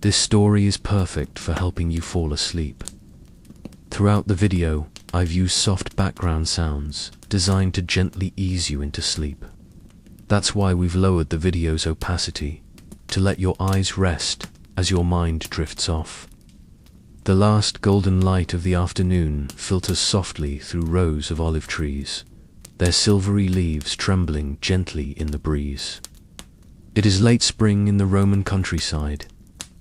This story is perfect for helping you fall asleep. Throughout the video, I've used soft background sounds designed to gently ease you into sleep. That's why we've lowered the video's opacity, to let your eyes rest as your mind drifts off. The last golden light of the afternoon filters softly through rows of olive trees, their silvery leaves trembling gently in the breeze. It is late spring in the Roman countryside,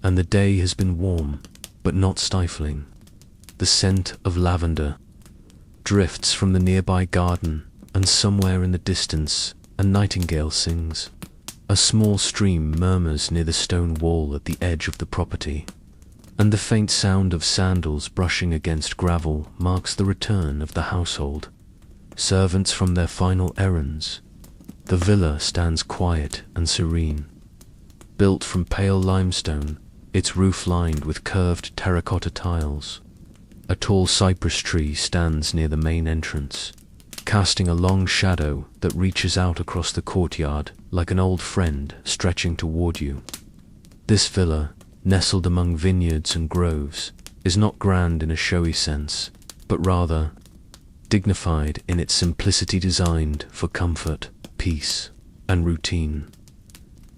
and the day has been warm, but not stifling. The scent of lavender drifts from the nearby garden, and somewhere in the distance, a nightingale sings. A small stream murmurs near the stone wall at the edge of the property, and the faint sound of sandals brushing against gravel marks the return of the household. Servants from their final errands. The villa stands quiet and serene. Built from pale limestone, its roof lined with curved terracotta tiles. A tall cypress tree stands near the main entrance, casting a long shadow that reaches out across the courtyard like an old friend stretching toward you. This villa, nestled among vineyards and groves, is not grand in a showy sense, but rather dignified in its simplicity, designed for comfort, peace, and routine.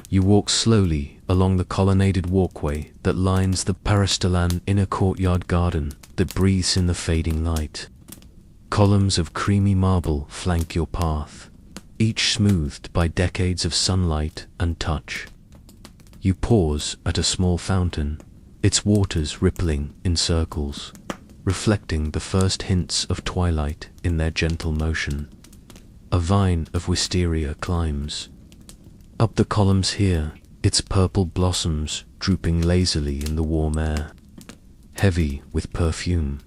You walk slowly along the colonnaded walkway that lines the peristylan inner courtyard garden that breathes in the fading light. Columns of creamy marble flank your path, each smoothed by decades of sunlight and touch. You pause at a small fountain, its waters rippling in circles, reflecting the first hints of twilight in their gentle motion. A vine of wisteria climbs up the columns here, its purple blossoms drooping lazily in the warm air, heavy with perfume.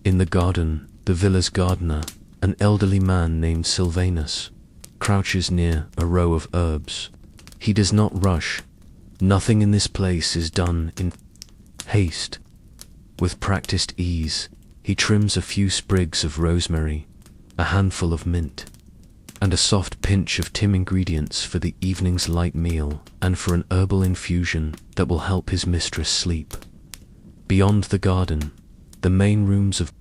In the garden, the villa's gardener, an elderly man named Sylvanus, crouches near a row of herbs. He does not rush. Nothing in this place is done in haste. With practiced ease, he trims a few sprigs of rosemary, a handful of mint, and a soft pinch of thyme ingredients for the evening's light meal and for an herbal infusion that will help his mistress sleep. Beyond the garden, the main rooms of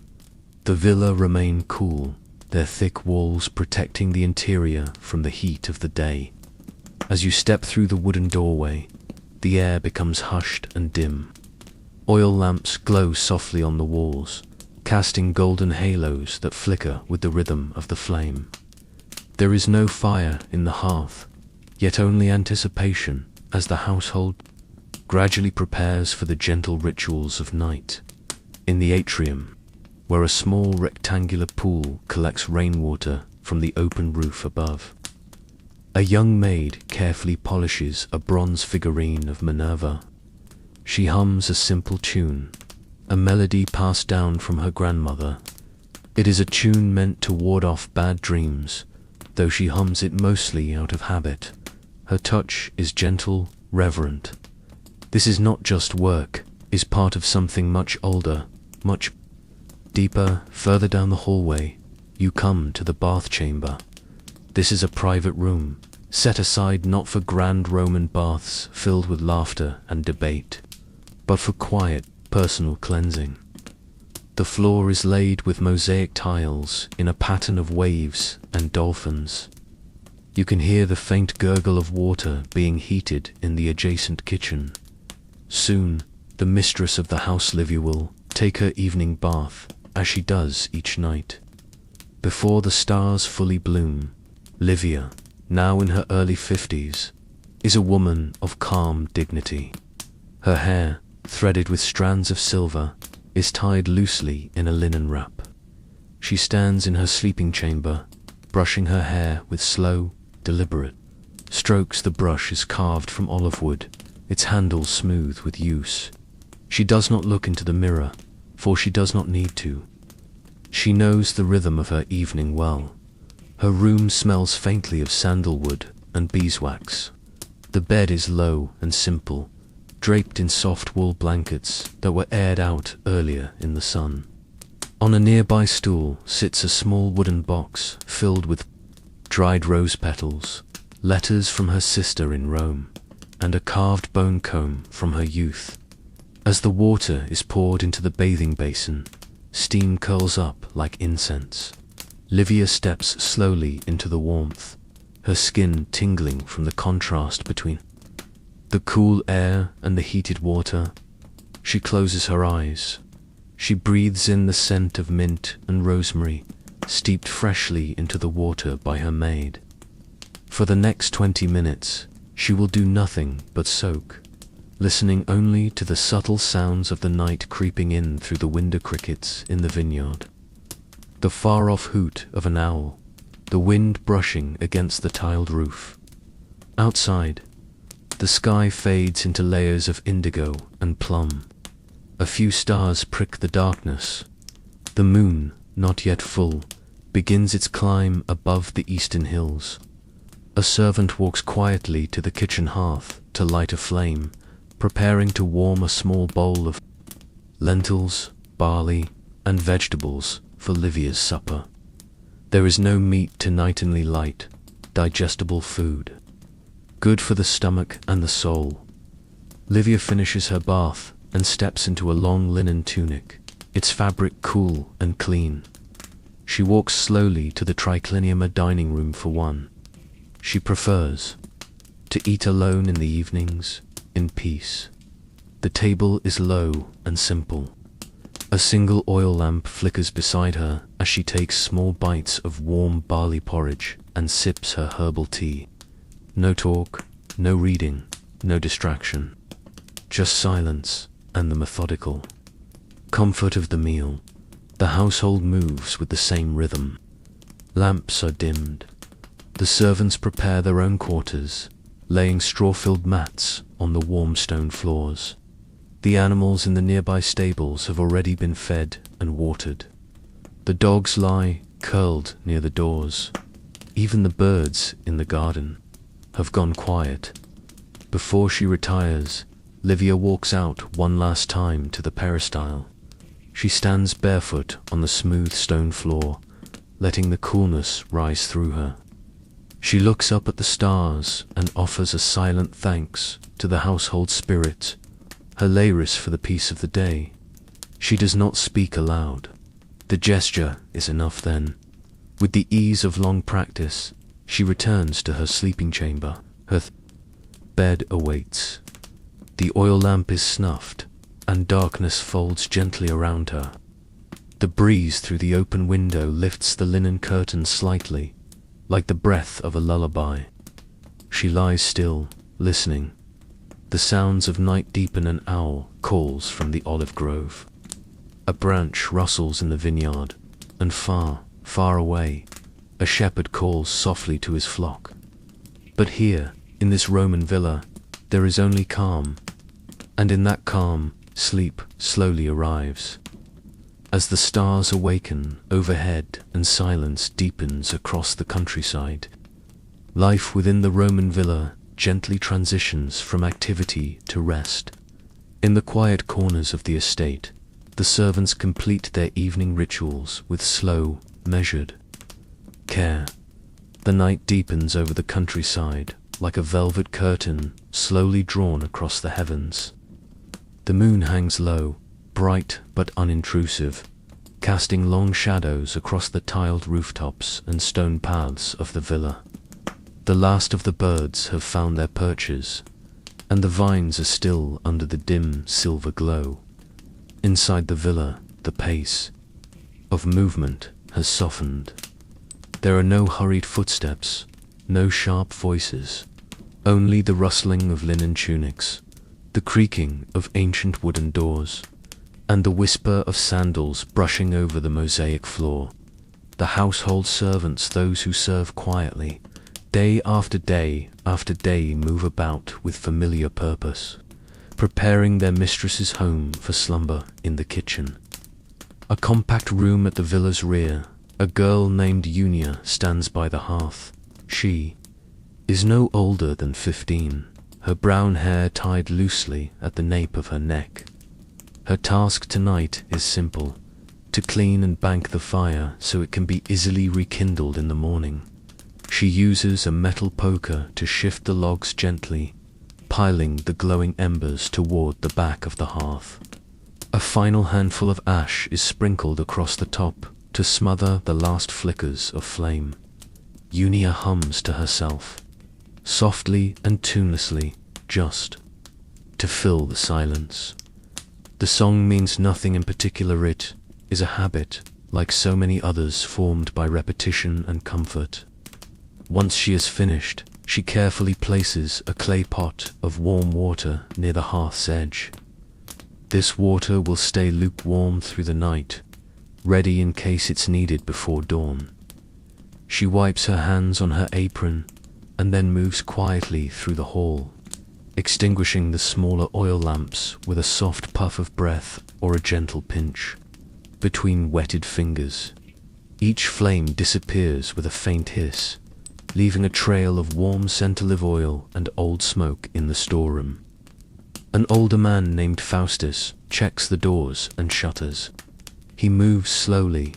the villa remain cool, their thick walls protecting the interior from the heat of the day. As you step through the wooden doorway, the air becomes hushed and dim. Oil lamps glow softly on the walls, casting golden halos that flicker with the rhythm of the flame. There is no fire in the hearth, yet only anticipation as the household gradually prepares for the gentle rituals of night. In the atrium, where a small rectangular pool collects rainwater from the open roof above, a young maid carefully polishes a bronze figurine of Minerva. She hums a simple tune, a melody passed down from her grandmother. It is a tune meant to ward off bad dreams, though she hums it mostly out of habit. Her touch is gentle, reverent. This is not just work, is part of something much older, much deeper. Further down the hallway, you come to the bath chamber. This is a private room, set aside not for grand Roman baths filled with laughter and debate, but for quiet, personal cleansing. The floor is laid with mosaic tiles in a pattern of waves and dolphins. You can hear the faint gurgle of water being heated in the adjacent kitchen. Soon, the mistress of the house, Livia, will take her evening bath, as she does each night. Before the stars fully bloom, Livia, now in her early 50s, is a woman of calm dignity. Her hair, threaded with strands of silver, is tied loosely in a linen wrap. She stands in her sleeping chamber, brushing her hair with slow, deliberate strokes. The brush is carved from olive wood, its handle smooth with use. She does not look into the mirror, for she does not need to. She knows the rhythm of her evening well. Her room smells faintly of sandalwood and beeswax. The bed is low and simple, draped in soft wool blankets that were aired out earlier in the sun. On a nearby stool sits a small wooden box filled with dried rose petals, letters from her sister in Rome. and a carved bone comb from her youth. As the water is poured into the bathing basin, steam curls up like incense. Livia steps slowly into the warmth, her skin tingling from the contrast between the cool air and the heated water. She closes her eyes. She breathes in the scent of mint and rosemary, steeped freshly into the water by her maid. For the next 20 minutes, she will do nothing but soak, listening only to the subtle sounds of the night creeping in through the window crickets in the vineyard. The far-off hoot of an owl, the wind brushing against the tiled roof. Outside, the sky fades into layers of indigo and plum. A few stars prick the darkness. The moon, not yet full, begins its climb above the eastern hills. A servant walks quietly to the kitchen hearth to light a flame, preparing to warm a small bowl of lentils, barley, and vegetables for Livia's supper. There is no meat tonight, only light, digestible food, good for the stomach and the soul. Livia finishes her bath and steps into a long linen tunic, its fabric cool and clean. She walks slowly to the triclinium dining room for one. She prefers to eat alone in the evenings, in peace. The table is low and simple. A single oil lamp flickers beside her as she takes small bites of warm barley porridge and sips her herbal tea. No talk, no reading, no distraction. Just silence and the methodical comfort of the meal. The household moves with the same rhythm. Lamps are dimmed. The servants prepare their own quarters, laying straw-filled mats on the warm stone floors. The animals in the nearby stables have already been fed and watered. The dogs lie curled near the doors. Even the birds in the garden have gone quiet. Before she retires, Livia walks out one last time to the peristyle. She stands barefoot on the smooth stone floor, letting the coolness rise through her. She looks up at the stars and offers a silent thanks to the household spirit, her laris for the peace of the day. She does not speak aloud. The gesture is enough then. With the ease of long practice, she returns to her sleeping chamber. Her bed awaits. The oil lamp is snuffed, and darkness folds gently around her. The breeze through the open window lifts the linen curtains slightly, like the breath of a lullaby. She lies still, listening. The sounds of night deepen. An owl calls from the olive grove. A branch rustles in the vineyard, and far, far away, a shepherd calls softly to his flock. But here, in this Roman villa, there is only calm, and in that calm, sleep slowly arrives. As the stars awaken overhead and silence deepens across the countryside, life within the Roman villa gently transitions from activity to rest. In the quiet corners of the estate, the servants complete their evening rituals with slow, measured care. The night deepens over the countryside like a velvet curtain slowly drawn across the heavens. The moon hangs low, bright but unintrusive, casting long shadows across the tiled rooftops and stone paths of the villa. The last of the birds have found their perches, and the vines are still under the dim silver glow. Inside the villa, the pace of movement has softened. There are no hurried footsteps, no sharp voices, only the rustling of linen tunics, the creaking of ancient wooden doors, and the whisper of sandals brushing over the mosaic floor. The household servants, those who serve quietly, day after day after day, move about with familiar purpose, preparing their mistress's home for slumber in the kitchen. A compact room at the villa's rear, a girl named Unia stands by the hearth. She is no older than 15, her brown hair tied loosely at the nape of her neck. Her task tonight is simple: to clean and bank the fire so it can be easily rekindled in the morning. She uses a metal poker to shift the logs gently, piling the glowing embers toward the back of the hearth. A final handful of ash is sprinkled across the top to smother the last flickers of flame. Unia hums to herself, softly and tunelessly, just to fill the silence. The song means nothing in particular. It is a habit, like so many others, formed by repetition and comfort. Once she is finished, she carefully places a clay pot of warm water near the hearth's edge. This water will stay lukewarm through the night, ready in case it's needed before dawn. She wipes her hands on her apron and then moves quietly through the hall, extinguishing the smaller oil lamps with a soft puff of breath or a gentle pinch between wetted fingers. Each flame disappears with a faint hiss, leaving a trail of warm scent olive oil and old smoke in the storeroom. An older man named Faustus checks the doors and shutters. He moves slowly,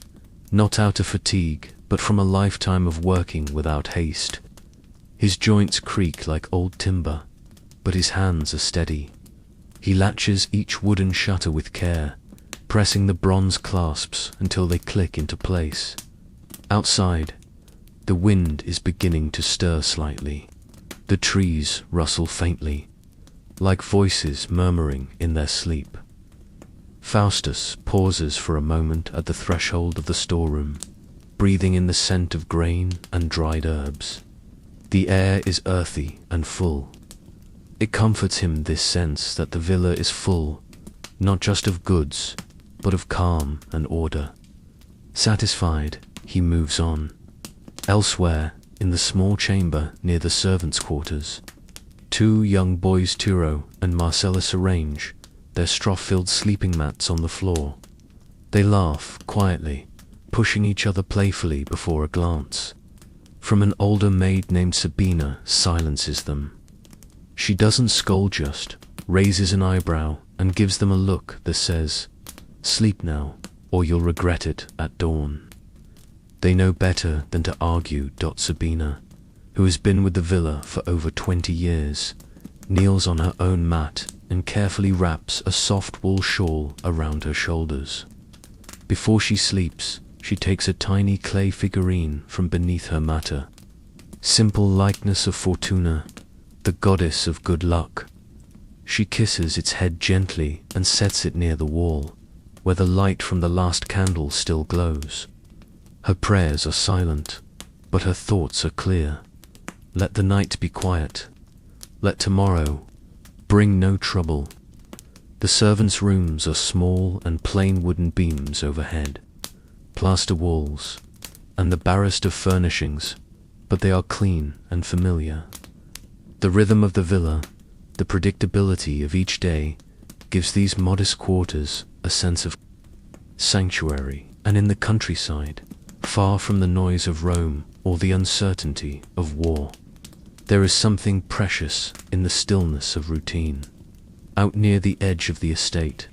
not out of fatigue, but from a lifetime of working without haste. His joints creak like old timber, but his hands are steady. He latches each wooden shutter with care, pressing the bronze clasps until they click into place. Outside, the wind is beginning to stir slightly. The trees rustle faintly, like voices murmuring in their sleep. Faustus pauses for a moment at the threshold of the storeroom, breathing in the scent of grain and dried herbs. The air is earthy and full. It comforts him, this sense that the villa is full, not just of goods, but of calm and order. Satisfied, he moves on. Elsewhere, in the small chamber near the servants' quarters, two young boys, Turo and Marcellus, arrange their straw-filled sleeping mats on the floor. They laugh quietly, pushing each other playfully before a glance from an older maid named Sabina silences them. She doesn't scold, just raises an eyebrow and gives them a look that says, "Sleep now, or you'll regret it at dawn." They know better than to argue. Sabina, who has been with the villa for over 20 years, kneels on her own mat and carefully wraps a soft wool shawl around her shoulders. Before she sleeps, she takes a tiny clay figurine from beneath her matter. Simple likeness of Fortuna, the goddess of good luck. She kisses its head gently and sets it near the wall, where the light from the last candle still glows. Her prayers are silent, but her thoughts are clear. Let the night be quiet. Let tomorrow bring no trouble. The servants' rooms are small and plain wooden beams overhead, plaster walls, and the barest of furnishings, but they are clean and familiar. The rhythm of the villa, the predictability of each day, gives these modest quarters a sense of sanctuary. And in the countryside, far from the noise of Rome or the uncertainty of war, there is something precious in the stillness of routine. Out near the edge of the estate,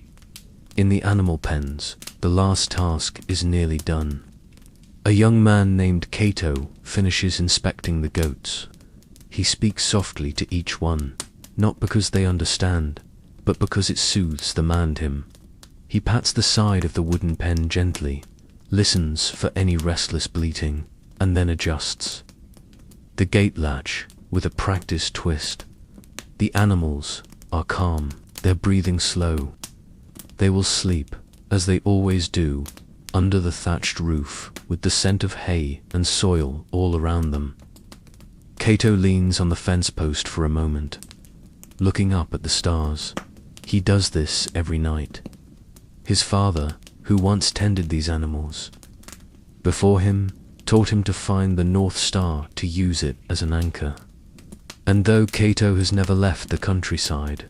in the animal pens, the last task is nearly done. A young man named Cato finishes inspecting the goats. He speaks softly to each one, not because they understand, but because it soothes them and him. He pats the side of the wooden pen gently, listens for any restless bleating, and then adjusts the gate latch with a practiced twist. The animals are calm, their breathing slow. They will sleep, as they always do, under the thatched roof, with the scent of hay and soil all around them. Cato leans on the fence post for a moment, looking up at the stars. He does this every night. His father, who once tended these animals before him, taught him to find the North Star, to use it as an anchor. And though Cato has never left the countryside,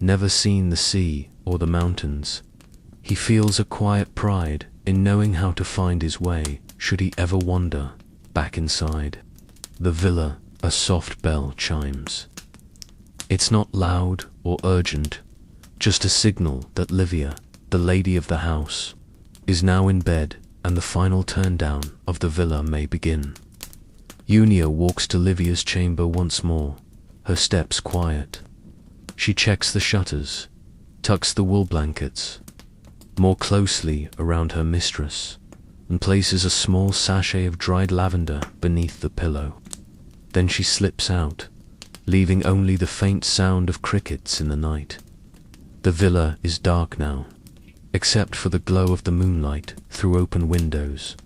never seen the sea or the mountains, he feels a quiet pride in knowing how to find his way should he ever wander back inside the villa. A soft bell chimes. It's not loud or urgent, just a signal that Livia, the lady of the house, is now in bed and the final turn down of the villa may begin. Unia walks to Livia's chamber once more, her steps quiet. She checks the shutters, tucks the wool blankets more closely around her mistress, and places a small sachet of dried lavender beneath the pillow. Then she slips out, leaving only the faint sound of crickets in the night. The villa is dark now, except for the glow of the moonlight through open windows.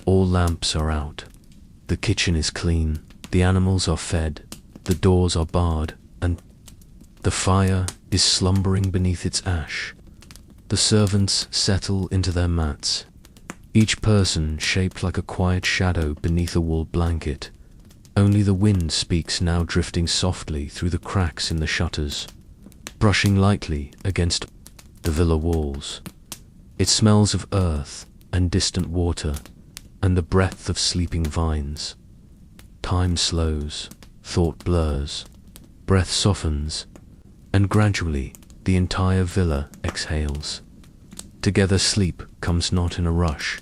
All lamps are out. The kitchen is clean, the animals are fed, the doors are barred, and the fire is slumbering beneath its ash. The servants settle into their mats, each person shaped like a quiet shadow beneath a wool blanket. Only the wind speaks now, drifting softly through the cracks in the shutters, brushing lightly against the villa walls. It smells of earth and distant water, and the breath of sleeping vines. Time slows, thought blurs, breath softens, and gradually the entire villa exhales. Together sleep comes not in a rush,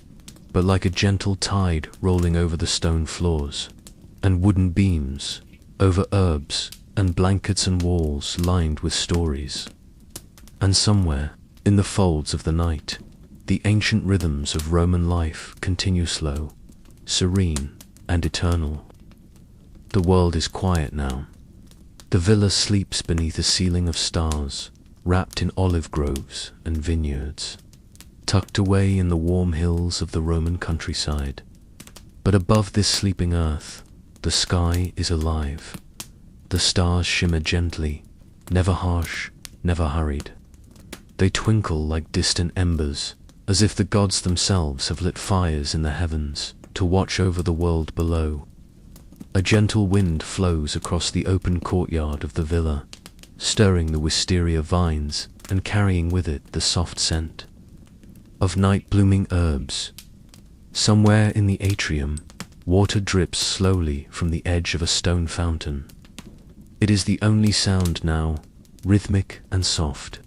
but like a gentle tide rolling over the stone floors and wooden beams, over herbs and blankets and walls lined with stories. And somewhere, in the folds of the night, the ancient rhythms of Roman life continue slow, serene, and eternal. The world is quiet now. The villa sleeps beneath a ceiling of stars, wrapped in olive groves and vineyards, tucked away in the warm hills of the Roman countryside. But above this sleeping earth, the sky is alive. The stars shimmer gently, never harsh, never hurried. They twinkle like distant embers, as if the gods themselves have lit fires in the heavens to watch over the world below. A gentle wind flows across the open courtyard of the villa, stirring the wisteria vines and carrying with it the soft scent of night-blooming herbs. Somewhere in the atrium, water drips slowly from the edge of a stone fountain. It is the only sound now, rhythmic and soft,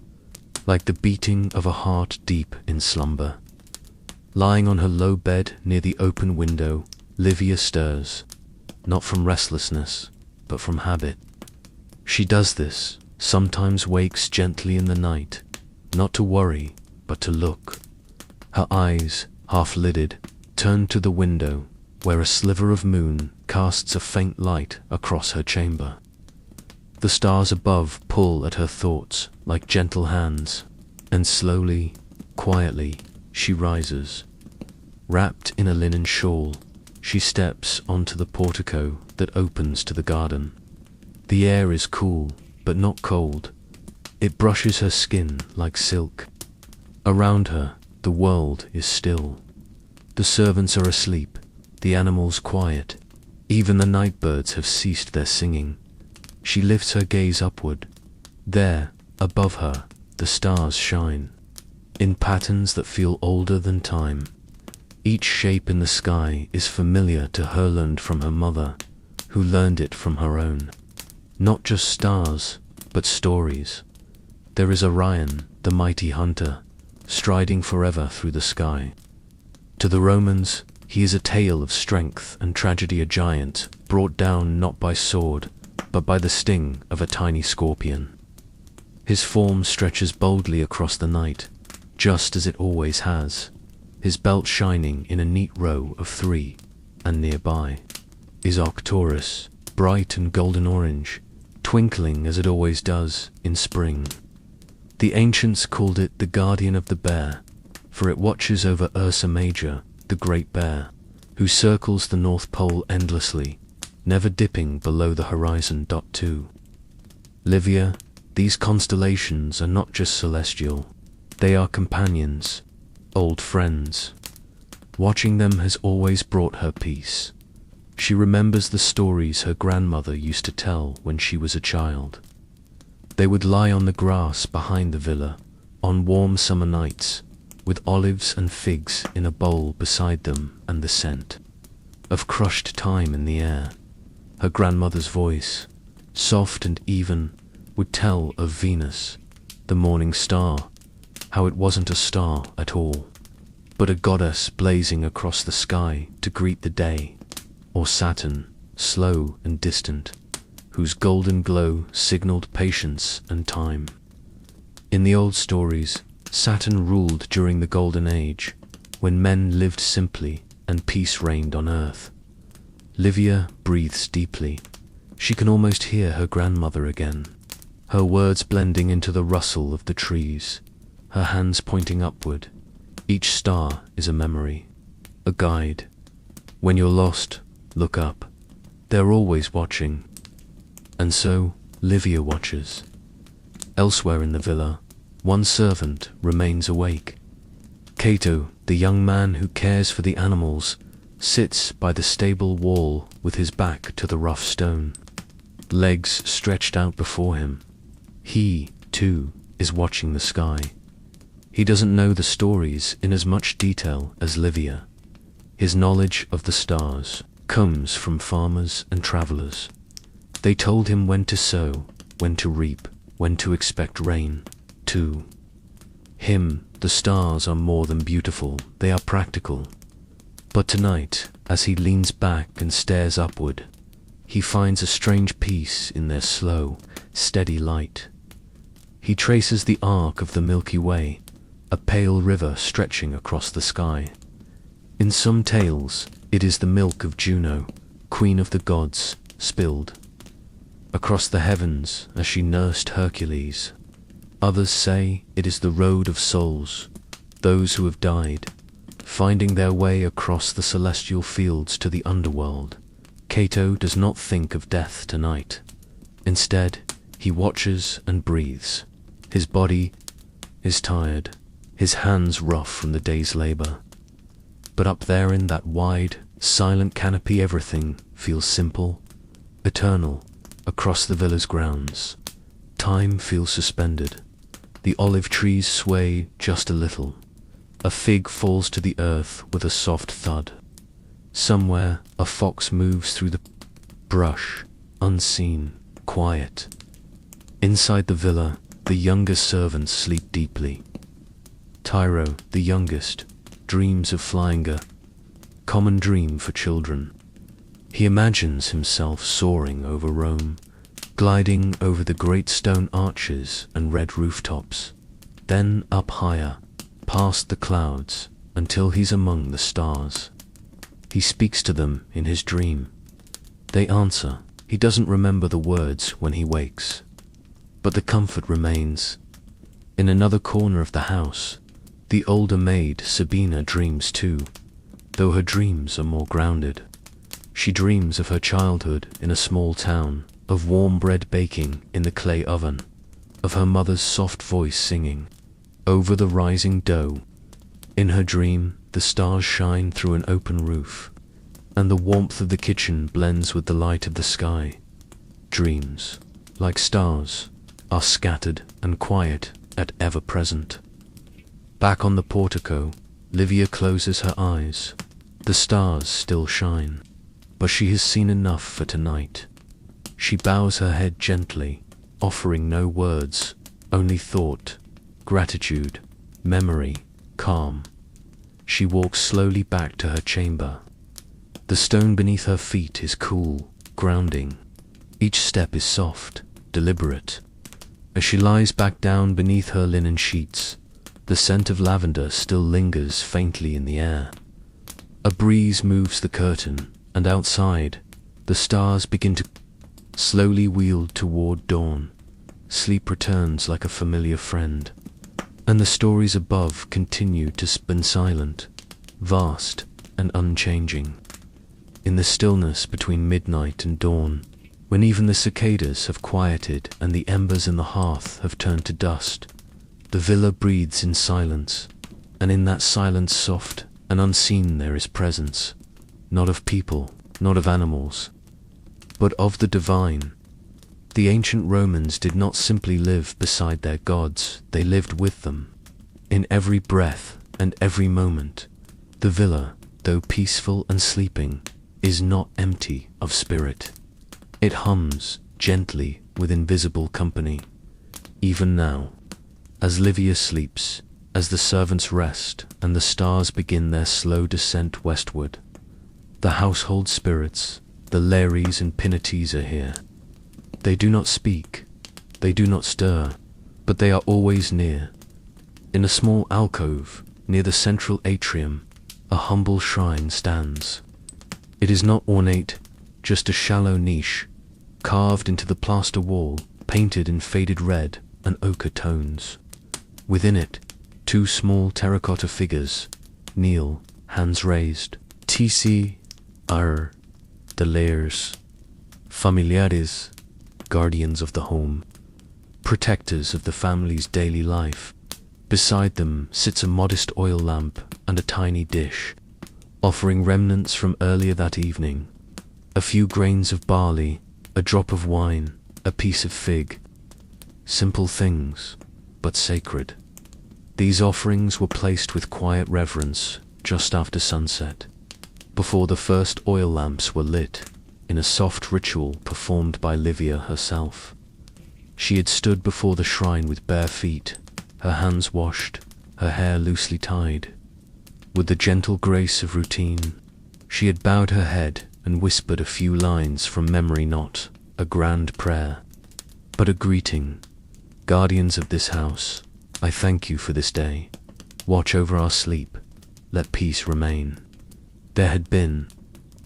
like the beating of a heart deep in slumber. Lying on her low bed near the open window, Livia stirs, not from restlessness, but from habit. She does this, sometimes wakes gently in the night, not to worry, but to look. Her eyes, half-lidded, turn to the window, where a sliver of moon casts a faint light across her chamber. The stars above pull at her thoughts like gentle hands, and slowly, quietly, she rises. Wrapped in a linen shawl, she steps onto the portico that opens to the garden. The air is cool, but not cold. It brushes her skin like silk. Around her, the world is still. The servants are asleep, the animals quiet. Even the night birds have ceased their singing. She lifts her gaze upward. There, above her, the stars shine, in patterns that feel older than time. Each shape in the sky is familiar to her, learned from her mother, who learned it from her own. Not just stars, but stories. There is Orion, the mighty hunter, striding forever through the sky. To the Romans, he is a tale of strength and tragedy, a giant brought down not by sword, but by the sting of a tiny scorpion. His form stretches boldly across the night, just as it always has, his belt shining in a neat row of 3, and nearby is Arcturus, bright and golden orange, twinkling as it always does in spring. The ancients called it the guardian of the bear, for it watches over Ursa Major, the great bear, who circles the North Pole endlessly, never dipping below the horizon. 2. Livia, these constellations are not just celestial, they are companions, old friends. Watching them has always brought her peace. She remembers the stories her grandmother used to tell when she was a child. They would lie on the grass behind the villa, on warm summer nights, with olives and figs in a bowl beside them and the scent of crushed thyme in the air. Her grandmother's voice, soft and even, would tell of Venus, the morning star, how it wasn't a star at all, but a goddess blazing across the sky to greet the day, or Saturn, slow and distant, whose golden glow signaled patience and time. In the old stories, Saturn ruled during the Golden Age, when men lived simply and peace reigned on earth. Livia breathes deeply. She can almost hear her grandmother again, her words blending into the rustle of the trees, her hands pointing upward. Each star is a memory, a guide. When you're lost, look up. They're always watching. And so, Livia watches. Elsewhere in the villa, one servant remains awake. Cato, the young man who cares for the animals, sits by the stable wall with his back to the rough stone, legs stretched out before him. He, too, is watching the sky. He doesn't know the stories in as much detail as Livia. His knowledge of the stars comes from farmers and travelers. They told him when to sow, when to reap, when to expect rain. To him, the stars are more than beautiful, they are practical. But tonight, as he leans back and stares upward, he finds a strange peace in their slow, steady light. He traces the arc of the Milky Way, a pale river stretching across the sky. In some tales, it is the milk of Juno, queen of the gods, spilled across the heavens as she nursed Hercules. Others say it is the road of souls, those who have died, finding their way across the celestial fields to the underworld. Cato does not think of death tonight. Instead, he watches and breathes. His body is tired, his hands rough from the day's labor. But up there in that wide, silent canopy, everything feels simple, eternal. Across the villa's grounds, time feels suspended. The olive trees sway just a little. A fig falls to the earth with a soft thud. Somewhere, a fox moves through the brush, unseen, quiet. Inside the villa, the younger servants sleep deeply. Tyro, the youngest, dreams of flying, a common dream for children. He imagines himself soaring over Rome, gliding over the great stone arches and red rooftops, then up higher, past the clouds, until he's among the stars. He speaks to them in his dream. They answer. He doesn't remember the words when he wakes, but the comfort remains. In another corner of the house, the older maid Sabina dreams too, though her dreams are more grounded. She dreams of her childhood in a small town, of warm bread baking in the clay oven, of her mother's soft voice singing over the rising dough. In her dream, the stars shine through an open roof, and the warmth of the kitchen blends with the light of the sky. Dreams, like stars, are scattered and quiet at ever present. Back on the portico, Livia closes her eyes. The stars still shine, but she has seen enough for tonight. She bows her head gently, offering no words, only thought, gratitude, memory, calm. She walks slowly back to her chamber. The stone beneath her feet is cool, grounding. Each step is soft, deliberate. As she lies back down beneath her linen sheets, the scent of lavender still lingers faintly in the air. A breeze moves the curtain, and outside, the stars begin to slowly wheel toward dawn. Sleep returns like a familiar friend, and the stories above continue to spin silent, vast and unchanging. In the stillness between midnight and dawn, when even the cicadas have quieted and the embers in the hearth have turned to dust, the villa breathes in silence, and in that silence soft and unseen there is presence, not of people, not of animals, but of the divine. The ancient Romans did not simply live beside their gods, they lived with them. In every breath and every moment, the villa, though peaceful and sleeping, is not empty of spirit. It hums gently with invisible company. Even now, as Livia sleeps, as the servants rest and the stars begin their slow descent westward, the household spirits, the Lares and Penates are here. They do not speak, they do not stir, but they are always near. In a small alcove, near the central atrium, a humble shrine stands. It is not ornate, just a shallow niche, carved into the plaster wall, painted in faded red and ochre tones. Within it, two small terracotta figures kneel, hands raised. TC the layers, familiares, guardians of the home, protectors of the family's daily life. Beside them sits a modest oil lamp and a tiny dish, offering remnants from earlier that evening. A few grains of barley, a drop of wine, a piece of fig. Simple things, but sacred. These offerings were placed with quiet reverence just after sunset, before the first oil lamps were lit, in a soft ritual performed by Livia herself. She had stood before the shrine with bare feet, her hands washed, her hair loosely tied. With the gentle grace of routine, she had bowed her head and whispered a few lines from memory, not a grand prayer, but a greeting. Guardians of this house, I thank you for this day. Watch over our sleep. Let peace remain. There had been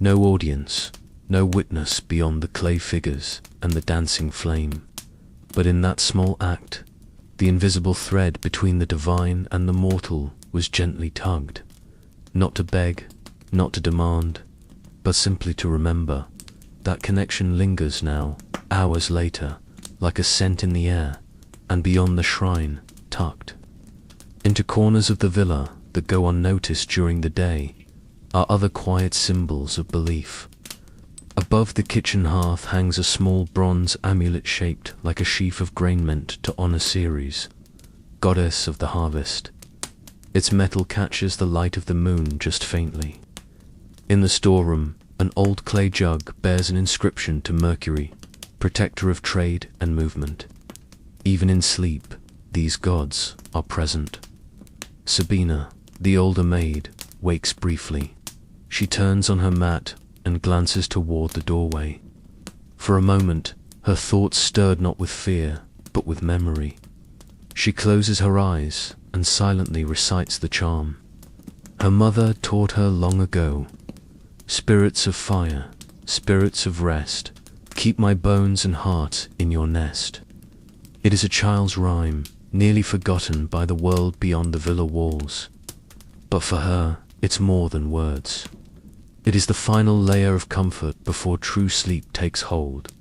no audience, no witness beyond the clay figures and the dancing flame. But in that small act, the invisible thread between the divine and the mortal was gently tugged. Not to beg, not to demand, but simply to remember. That connection lingers now, hours later, like a scent in the air, and beyond the shrine, tucked into corners of the villa that go unnoticed during the day, are other quiet symbols of belief. Above the kitchen hearth hangs a small bronze amulet shaped like a sheaf of grain meant to honor Ceres, goddess of the harvest. Its metal catches the light of the moon just faintly. In the storeroom, an old clay jug bears an inscription to Mercury, protector of trade and movement. Even in sleep, these gods are present. Sabina, the older maid, wakes briefly. She turns on her mat and glances toward the doorway. For a moment, her thoughts stirred not with fear, but with memory. She closes her eyes and silently recites the charm her mother taught her long ago. Spirits of fire, spirits of rest, keep my bones and heart in your nest. It is a child's rhyme, nearly forgotten by the world beyond the villa walls. But for her, it's more than words. It is the final layer of comfort before true sleep takes hold.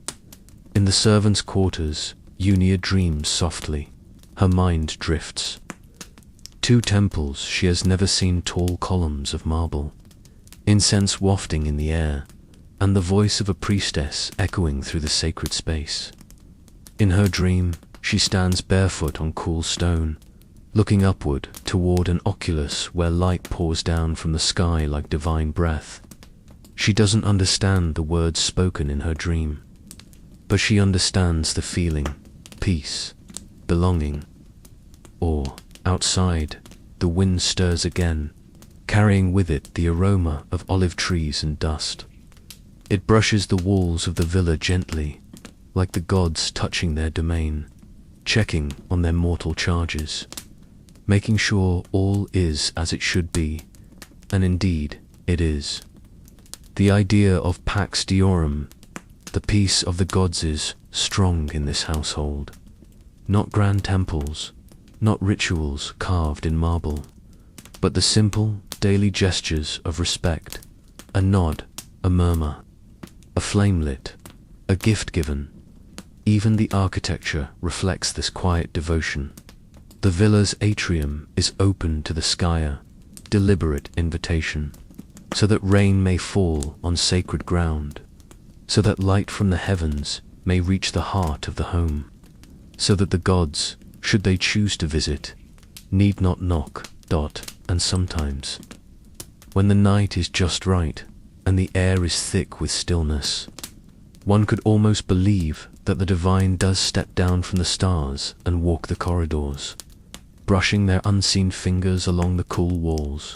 In the servants' quarters, Unia dreams softly. Her mind drifts. 2 temples she has never seen, tall columns of marble, incense wafting in the air, and the voice of a priestess echoing through the sacred space. In her dream, she stands barefoot on cool stone, looking upward toward an oculus where light pours down from the sky like divine breath. She doesn't understand the words spoken in her dream, but she understands the feeling, peace, belonging. Or, outside, the wind stirs again, carrying with it the aroma of olive trees and dust. It brushes the walls of the villa gently, like the gods touching their domain, checking on their mortal charges, making sure all is as it should be, and indeed it is. The idea of Pax Deorum, the peace of the gods, is strong in this household. Not grand temples, not rituals carved in marble, but the simple, daily gestures of respect, a nod, a murmur, a flame lit, a gift given. Even the architecture reflects this quiet devotion. The villa's atrium is open to the sky, deliberate invitation, so that rain may fall on sacred ground, so that light from the heavens may reach the heart of the home, so that the gods, should they choose to visit, need not knock. And sometimes, when the night is just right and the air is thick with stillness, one could almost believe that the divine does step down from the stars and walk the corridors, brushing their unseen fingers along the cool walls,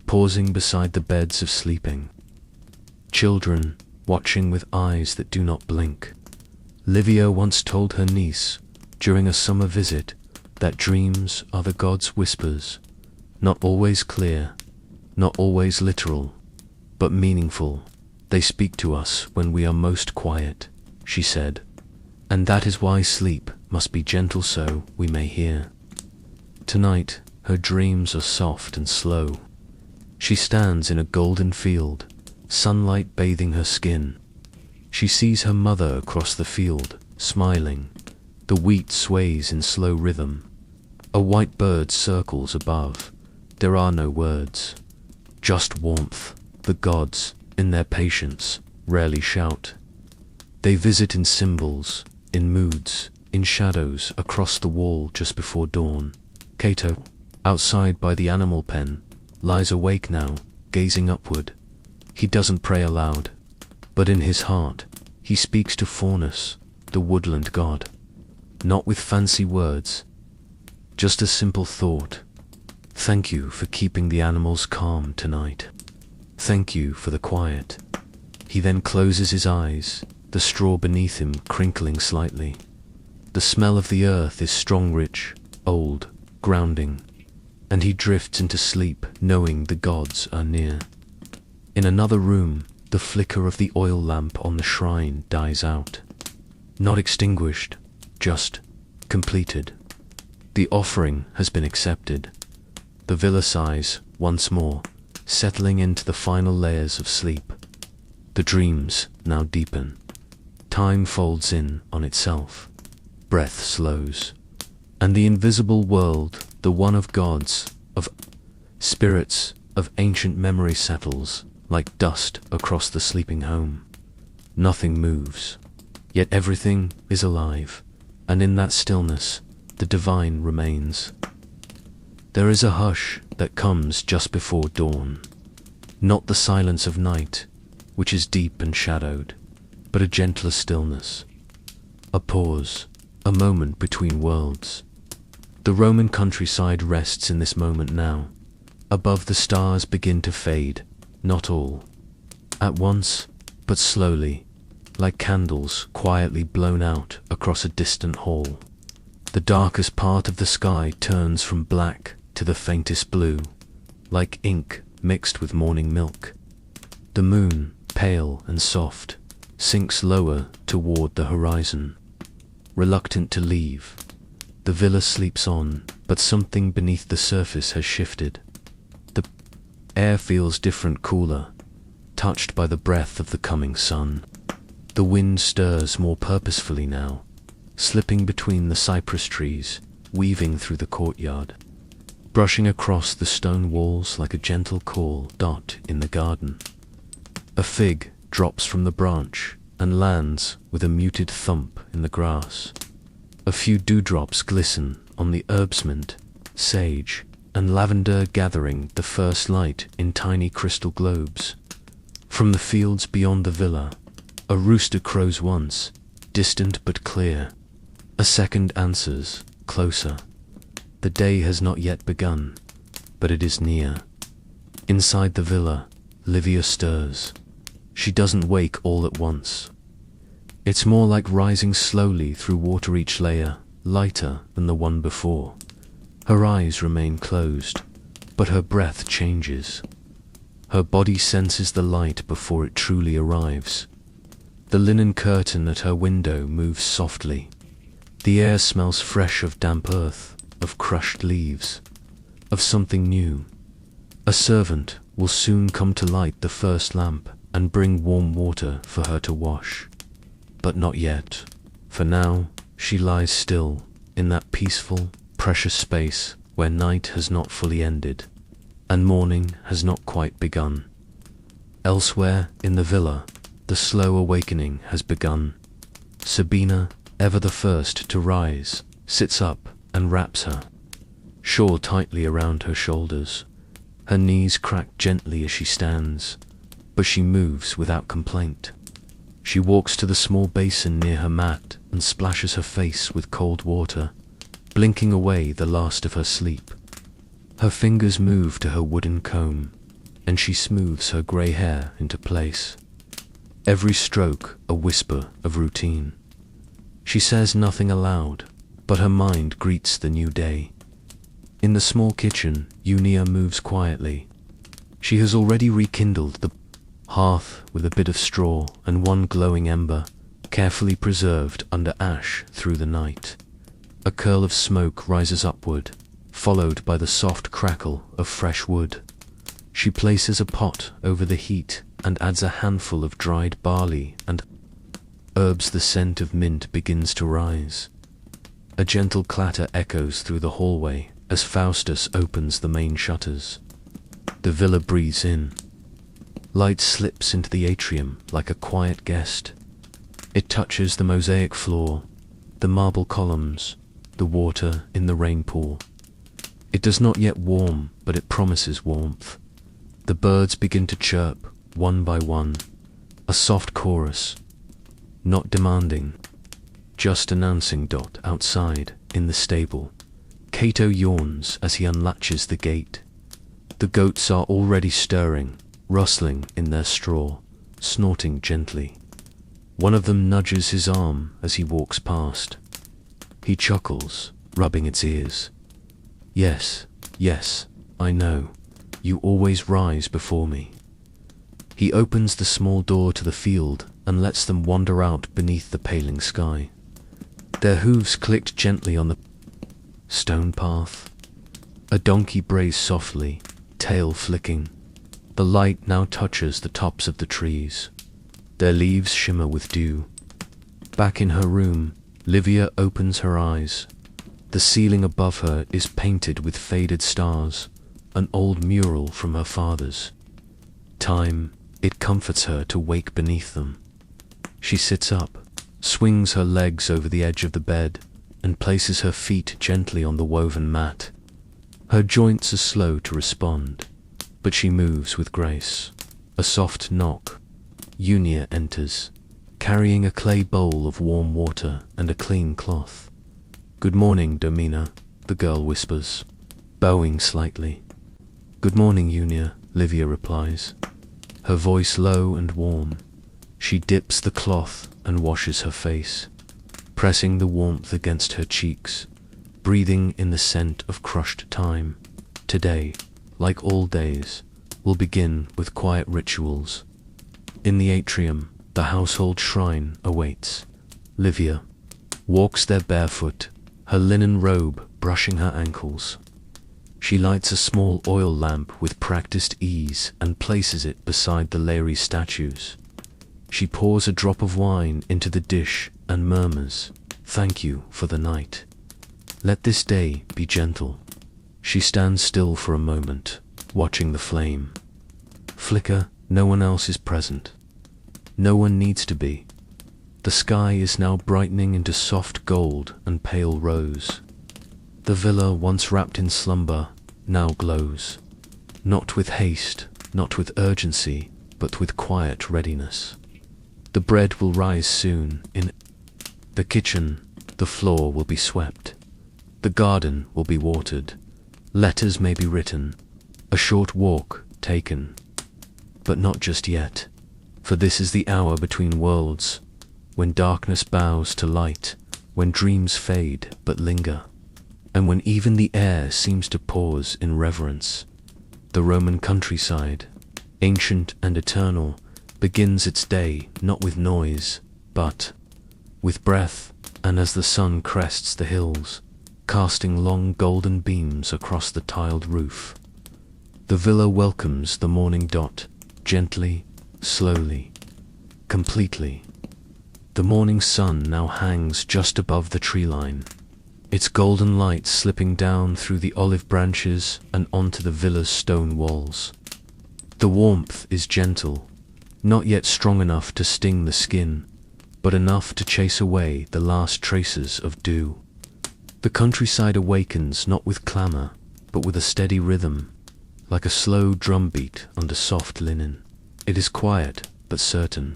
pausing beside the beds of sleeping. Children watching with eyes that do not blink, Livia once told her niece, during a summer visit, that dreams are the gods' whispers, not always clear, not always literal, but meaningful. They speak to us when we are most quiet, she said, and that is why sleep must be gentle so we may hear. Tonight, her dreams are soft and slow. She stands in a golden field, sunlight bathing her skin. She sees her mother across the field, smiling. The wheat sways in slow rhythm. A white bird circles above. There are no words, just warmth. The gods, in their patience, rarely shout. They visit in symbols, in moods, in shadows across the wall just before dawn. Cato, outside by the animal pen, lies awake now, gazing upward. He doesn't pray aloud, but in his heart, he speaks to Faunus, the woodland god. Not with fancy words, just a simple thought. Thank you for keeping the animals calm tonight. Thank you for the quiet. He then closes his eyes, the straw beneath him crinkling slightly. The smell of the earth is strong, rich, old, grounding, and he drifts into sleep knowing the gods are near. In another room, the flicker of the oil lamp on the shrine dies out. Not extinguished, just completed. The offering has been accepted. The villa sighs once more, settling into the final layers of sleep. The dreams now deepen. Time folds in on itself. Breath slows. And the invisible world, the one of gods, of spirits, of ancient memory settles like dust across the sleeping home. Nothing moves, yet everything is alive, and in that stillness, the divine remains. There is a hush that comes just before dawn, not the silence of night, which is deep and shadowed, but a gentler stillness, a pause, a moment between worlds. The Roman countryside rests in this moment now. Above, the stars begin to fade, not all at once, but slowly, like candles quietly blown out across a distant hall. The darkest part of the sky turns from black to the faintest blue, like ink mixed with morning milk. The moon, pale and soft, sinks lower toward the horizon. Reluctant to leave, the villa sleeps on, but something beneath the surface has shifted. The air feels different, cooler, touched by the breath of the coming sun. The wind stirs more purposefully now, slipping between the cypress trees, weaving through the courtyard, brushing across the stone walls like a gentle call dot in the garden. A fig drops from the branch and lands with a muted thump in the grass. A few dewdrops glisten on the herbsmint, sage, and lavender, gathering the first light in tiny crystal globes. From the fields beyond the villa, a rooster crows once, distant but clear. A second answers, closer. The day has not yet begun, but it is near. Inside the villa, Livia stirs. She doesn't wake all at once. It's more like rising slowly through water, each layer lighter than the one before. Her eyes remain closed, but her breath changes. Her body senses the light before it truly arrives. The linen curtain at her window moves softly. The air smells fresh of damp earth, of crushed leaves, of something new. A servant will soon come to light the first lamp and bring warm water for her to wash. But not yet. For now, she lies still in that peaceful, precious space where night has not fully ended, and morning has not quite begun. Elsewhere in the villa, the slow awakening has begun. Sabina, ever the first to rise, sits up and wraps her shawl tightly around her shoulders. Her knees crack gently as she stands, but she moves without complaint. She walks to the small basin near her mat and splashes her face with cold water, blinking away the last of her sleep. Her fingers move to her wooden comb, and she smooths her grey hair into place. Every stroke a whisper of routine. She says nothing aloud, but her mind greets the new day. In the small kitchen, Unia moves quietly. She has already rekindled the hearth with a bit of straw and one glowing ember, carefully preserved under ash through the night. A curl of smoke rises upward, followed by the soft crackle of fresh wood. She places a pot over the heat and adds a handful of dried barley and herbs. The scent of mint begins to rise. A gentle clatter echoes through the hallway as Faustus opens the main shutters. The villa breathes in. Light slips into the atrium like a quiet guest. It touches the mosaic floor, the marble columns, the water in the rain pool. It does not yet warm, but it promises warmth. The birds begin to chirp, one by one, a soft chorus, not demanding, just announcing. Outside, in the stable, Cato yawns as he unlatches the gate. The goats are already stirring, rustling in their straw, snorting gently. One of them nudges his arm as he walks past. He chuckles, rubbing its ears. Yes, yes, I know. You always rise before me. He opens the small door to the field and lets them wander out beneath the paling sky. Their hooves clicked gently on the stone path. A donkey brays softly, tail flicking. The light now touches the tops of the trees. Their leaves shimmer with dew. Back in her room, Livia opens her eyes. The ceiling above her is painted with faded stars, an old mural from her father's time. It comforts her to wake beneath them. She sits up, swings her legs over the edge of the bed, and places her feet gently on the woven mat. Her joints are slow to respond, but she moves with grace. A soft knock. Unia enters, carrying a clay bowl of warm water and a clean cloth. "Good morning, Domina," the girl whispers, bowing slightly. "Good morning, Unia," Livia replies, her voice low and warm. She dips the cloth and washes her face, pressing the warmth against her cheeks, breathing in the scent of crushed time. Today, like all days, will begin with quiet rituals. In the atrium, the household shrine awaits. Livia walks there barefoot, her linen robe brushing her ankles. She lights a small oil lamp with practiced ease and places it beside the Laery statues. She pours a drop of wine into the dish and murmurs, "Thank you for the night. Let this day be gentle." She stands still for a moment, watching the flame flicker. No one else is present. No one needs to be. The sky is now brightening into soft gold and pale rose. The villa, once wrapped in slumber, now glows. Not with haste, not with urgency, but with quiet readiness. The bread will rise soon. In the kitchen, the floor will be swept. The garden will be watered. Letters may be written. A short walk taken. But not just yet, for this is the hour between worlds, when darkness bows to light, when dreams fade but linger, and when even the air seems to pause in reverence. The Roman countryside, ancient and eternal, begins its day not with noise, but with breath, and as the sun crests the hills, casting long golden beams across the tiled roof, the villa welcomes the morning. Gently, slowly, completely. The morning sun now hangs just above the tree line, its golden light slipping down through the olive branches and onto the villa's stone walls. The warmth is gentle, not yet strong enough to sting the skin, but enough to chase away the last traces of dew. The countryside awakens not with clamor, but with a steady rhythm, like a slow drumbeat under soft linen. It is quiet, but certain.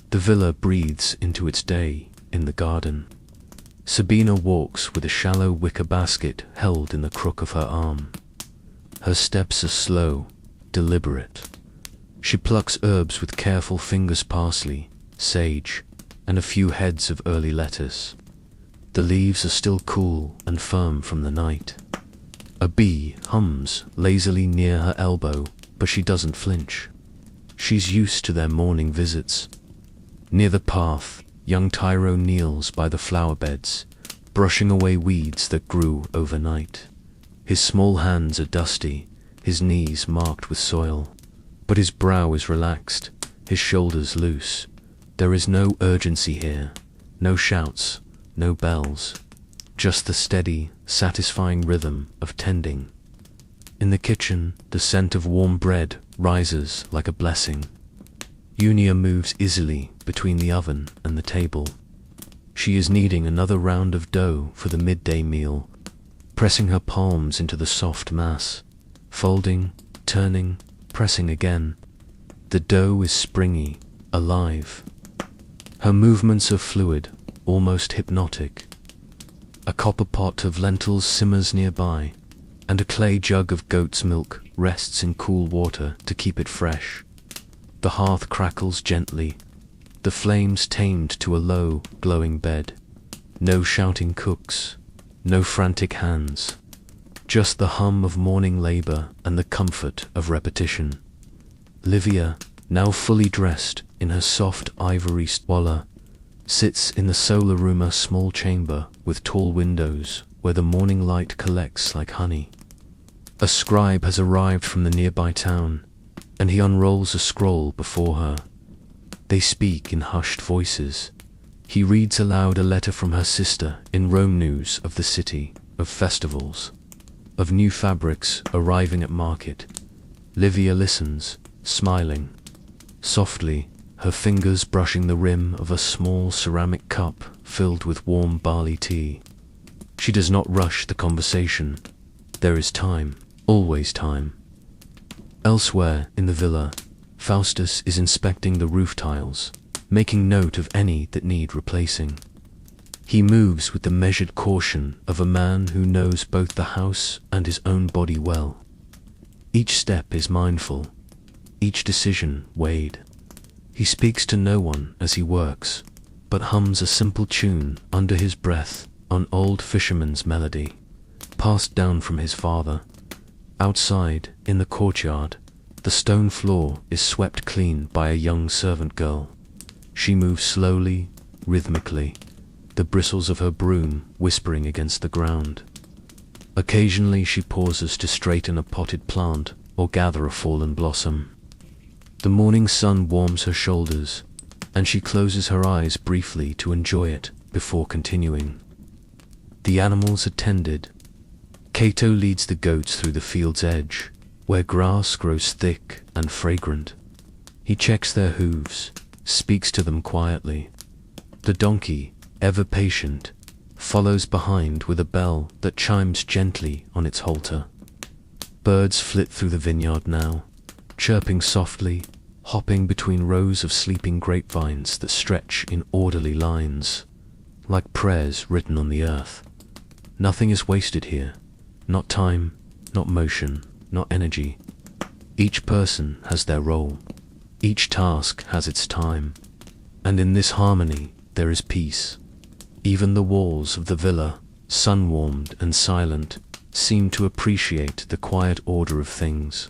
The villa breathes into its day in the garden. Sabina walks with a shallow wicker basket held in the crook of her arm. Her steps are slow, deliberate. She plucks herbs with careful fingers: parsley, sage, and a few heads of early lettuce. The leaves are still cool and firm from the night. A bee hums lazily near her elbow, but she doesn't flinch. She's used to their morning visits. Near the path, young Tyro kneels by the flower beds, brushing away weeds that grew overnight. His small hands are dusty, his knees marked with soil, but his brow is relaxed, his shoulders loose. There is no urgency here, no shouts, no bells, just the steady, satisfying rhythm of tending. In the kitchen, the scent of warm bread rises like a blessing. Unia moves easily between the oven and the table. She is kneading another round of dough for the midday meal, pressing her palms into the soft mass, folding, turning, pressing again. The dough is springy, alive. Her movements are fluid, almost hypnotic. A copper pot of lentils simmers nearby, and a clay jug of goat's milk rests in cool water to keep it fresh. The hearth crackles gently, the flames tamed to a low, glowing bed. No shouting cooks, no frantic hands, just the hum of morning labor and the comfort of repetition. Livia, now fully dressed in her soft ivory swallow, sits in the solar room, a small chamber with tall windows where the morning light collects like honey. A scribe has arrived from the nearby town, and he unrolls a scroll before her. They speak in hushed voices. He reads aloud a letter from her sister in Rome, news of the city, of festivals, of new fabrics arriving at market. Livia listens, smiling. Softly, her fingers brushing the rim of a small ceramic cup filled with warm barley tea. She does not rush the conversation. There is time, always time. Elsewhere in the villa, Faustus is inspecting the roof tiles, making note of any that need replacing. He moves with the measured caution of a man who knows both the house and his own body well. Each step is mindful, each decision weighed. He speaks to no one as he works, but hums a simple tune under his breath, an old fisherman's melody, passed down from his father. Outside, in the courtyard, the stone floor is swept clean by a young servant girl. She moves slowly, rhythmically, the bristles of her broom whispering against the ground. Occasionally she pauses to straighten a potted plant or gather a fallen blossom. The morning sun warms her shoulders, and she closes her eyes briefly to enjoy it before continuing. The animals are tended. Cato leads the goats through the field's edge, where grass grows thick and fragrant. He checks their hooves, speaks to them quietly. The donkey, ever patient, follows behind with a bell that chimes gently on its halter. Birds flit through the vineyard now, chirping softly, hopping between rows of sleeping grapevines that stretch in orderly lines, like prayers written on the earth. Nothing is wasted here, not time, not motion, not energy. Each person has their role, each task has its time, and in this harmony there is peace. Even the walls of the villa, sun-warmed and silent, seem to appreciate the quiet order of things.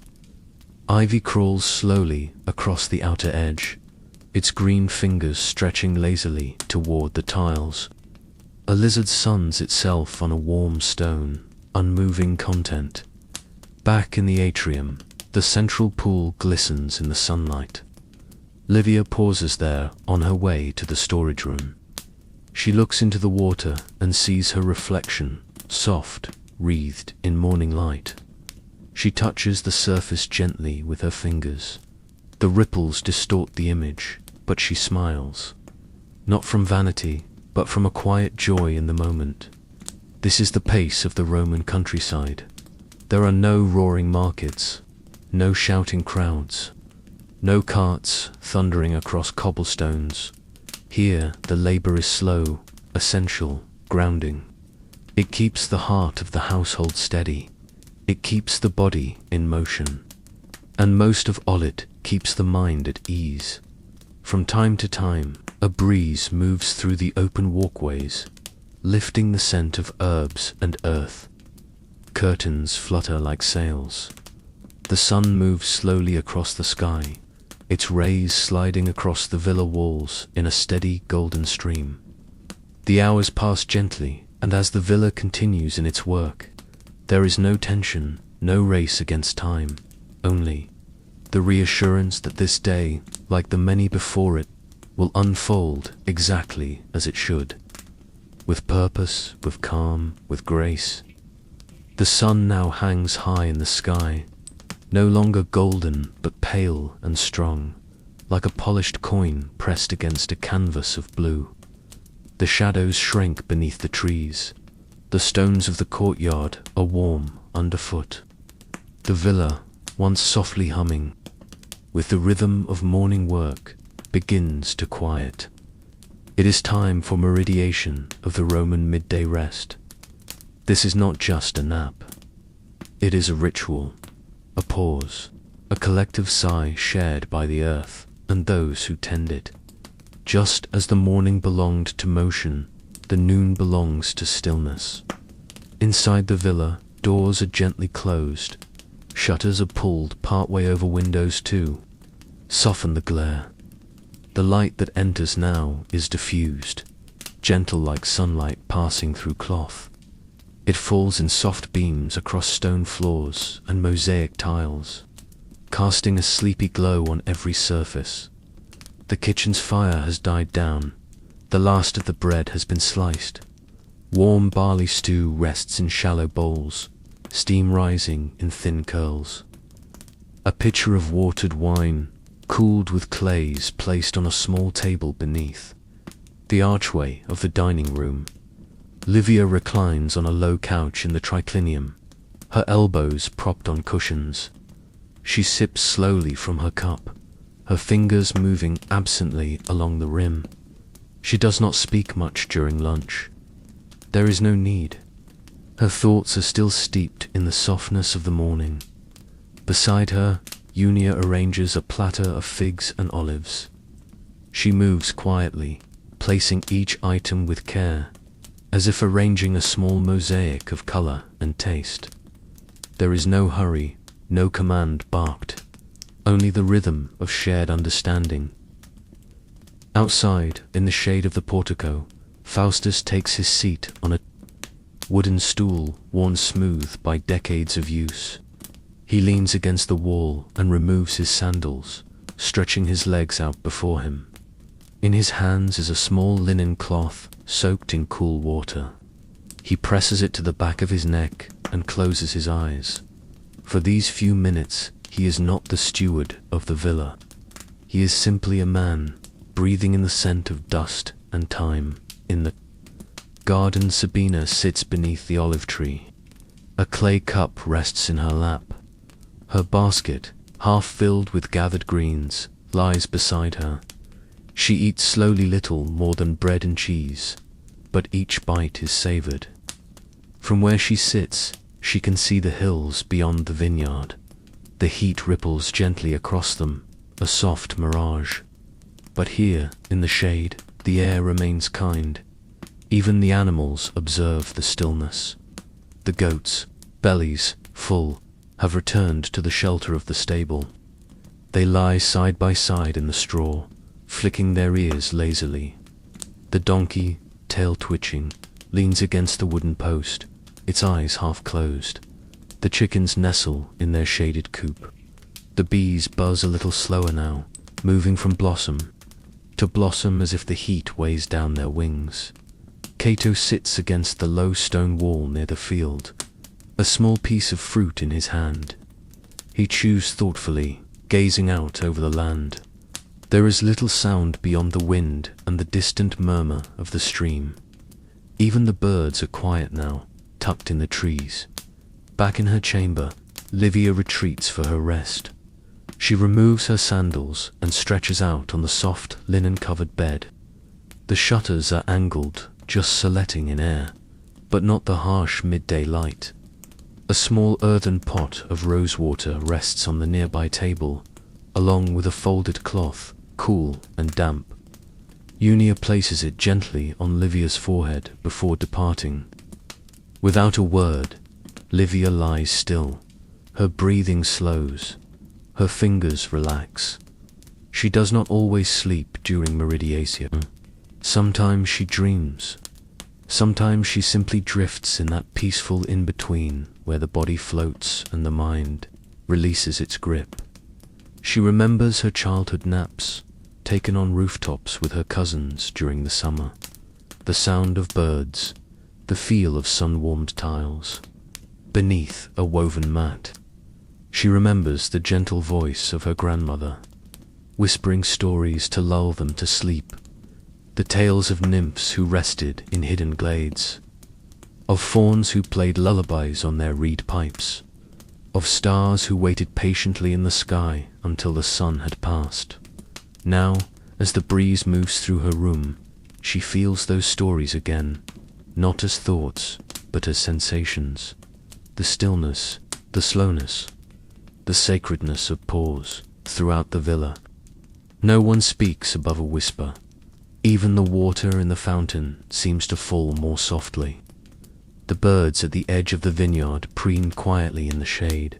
Ivy crawls slowly across the outer edge, its green fingers stretching lazily toward the tiles. A lizard suns itself on a warm stone, unmoving content. Back in the atrium, the central pool glistens in the sunlight. Livia pauses there on her way to the storage room. She looks into the water and sees her reflection, soft, wreathed in morning light. She touches the surface gently with her fingers. The ripples distort the image, but she smiles. Not from vanity, but from a quiet joy in the moment. This is the pace of the Roman countryside. There are no roaring markets, no shouting crowds, no carts thundering across cobblestones. Here the labor is slow, essential, grounding. It keeps the heart of the household steady. It keeps the body in motion. And most of all, it keeps the mind at ease. From time to time, a breeze moves through the open walkways, lifting the scent of herbs and earth. Curtains flutter like sails. The sun moves slowly across the sky, its rays sliding across the villa walls in a steady golden stream. The hours pass gently, and as the villa continues in its work, there is no tension, no race against time, only the reassurance that this day, like the many before it, will unfold exactly as it should, with purpose, with calm, with grace. The sun now hangs high in the sky, no longer golden but pale and strong, like a polished coin pressed against a canvas of blue. The shadows shrink beneath the trees. The stones of the courtyard are warm underfoot. The villa, once softly humming, with the rhythm of morning work, begins to quiet. It is time for meridiation of the Roman midday rest. This is not just a nap. It is a ritual, a pause, a collective sigh shared by the earth and those who tend it. Just as the morning belonged to motion, the noon belongs to stillness. Inside the villa, doors are gently closed. Shutters are pulled partway over windows too. Soften the glare. The light that enters now is diffused, gentle like sunlight passing through cloth. It falls in soft beams across stone floors and mosaic tiles, casting a sleepy glow on every surface. The kitchen's fire has died down. The last of the bread has been sliced. Warm barley stew rests in shallow bowls, steam rising in thin curls. A pitcher of watered wine, cooled with clays, placed on a small table beneath. The archway of the dining room. Livia reclines on a low couch in the triclinium, her elbows propped on cushions. She sips slowly from her cup, her fingers moving absently along the rim. She does not speak much during lunch. There is no need. Her thoughts are still steeped in the softness of the morning. Beside her, Unia arranges a platter of figs and olives. She moves quietly, placing each item with care, as if arranging a small mosaic of color and taste. There is no hurry, no command barked, only the rhythm of shared understanding. Outside, in the shade of the portico, Faustus takes his seat on a wooden stool worn smooth by decades of use. He leans against the wall and removes his sandals, stretching his legs out before him. In his hands is a small linen cloth soaked in cool water. He presses it to the back of his neck and closes his eyes. For these few minutes, he is not the steward of the villa. He is simply a man, breathing in the scent of dust and time. In the garden, Sabina sits beneath the olive tree. A clay cup rests in her lap. Her basket, half filled with gathered greens, lies beside her. She eats slowly, little more than bread and cheese, but each bite is savored. From where she sits, she can see the hills beyond the vineyard. The heat ripples gently across them, a soft mirage. But here, in the shade, the air remains kind. Even the animals observe the stillness. The goats, bellies full, have returned to the shelter of the stable. They lie side by side in the straw, flicking their ears lazily. The donkey, tail twitching, leans against the wooden post, its eyes half closed. The chickens nestle in their shaded coop. The bees buzz a little slower now, moving from blossom to blossom as if the heat weighs down their wings. Cato sits against the low stone wall near the field, a small piece of fruit in his hand. He chews thoughtfully, gazing out over the land. There is little sound beyond the wind and the distant murmur of the stream. Even the birds are quiet now, tucked in the trees. Back in her chamber, Livia retreats for her rest. She removes her sandals and stretches out on the soft, linen-covered bed. The shutters are angled, just silhouetting in air, but not the harsh midday light. A small earthen pot of rosewater rests on the nearby table, along with a folded cloth, cool and damp. Unia places it gently on Livia's forehead before departing. Without a word, Livia lies still. Her breathing slows. Her fingers relax. She does not always sleep during meridiation. Sometimes she dreams. Sometimes she simply drifts in that peaceful in-between where the body floats and the mind releases its grip. She remembers her childhood naps, taken on rooftops with her cousins during the summer, the sound of birds, the feel of sun-warmed tiles, beneath a woven mat. She remembers the gentle voice of her grandmother, whispering stories to lull them to sleep, the tales of nymphs who rested in hidden glades, of fauns who played lullabies on their reed pipes, of stars who waited patiently in the sky until the sun had passed. Now, as the breeze moves through her room, she feels those stories again, not as thoughts, but as sensations. The stillness, the slowness, the sacredness of pause throughout the villa. No one speaks above a whisper. Even the water in the fountain seems to fall more softly. The birds at the edge of the vineyard preen quietly in the shade.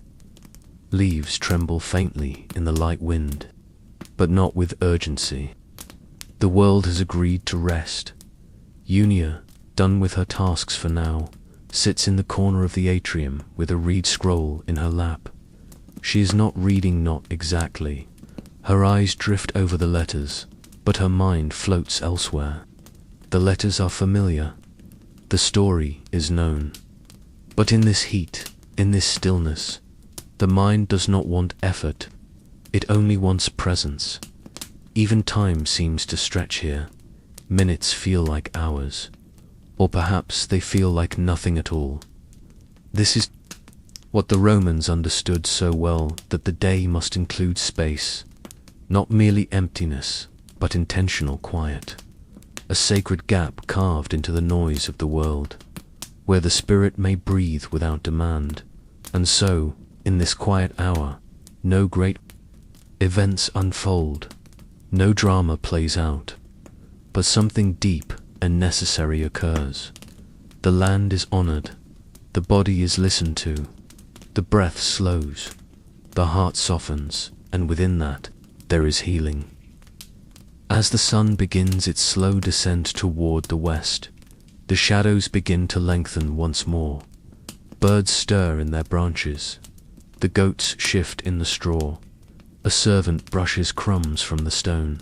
Leaves tremble faintly in the light wind, but not with urgency. The world has agreed to rest. Unia, done with her tasks for now, sits in the corner of the atrium with a reed scroll in her lap. She is not reading, not exactly. Her eyes drift over the letters, but her mind floats elsewhere. The letters are familiar. The story is known. But in this heat, in this stillness, the mind does not want effort. It only wants presence. Even time seems to stretch here. Minutes feel like hours. Or perhaps they feel like nothing at all. This is what the Romans understood so well, that the day must include space, not merely emptiness, but intentional quiet. A sacred gap carved into the noise of the world, where the spirit may breathe without demand. And so, in this quiet hour, no great events unfold, no drama plays out, but something deep and necessary occurs. The land is honored, the body is listened to, the breath slows, the heart softens, and within that, there is healing. As the sun begins its slow descent toward the west, the shadows begin to lengthen once more. Birds stir in their branches. The goats shift in the straw. A servant brushes crumbs from the stone.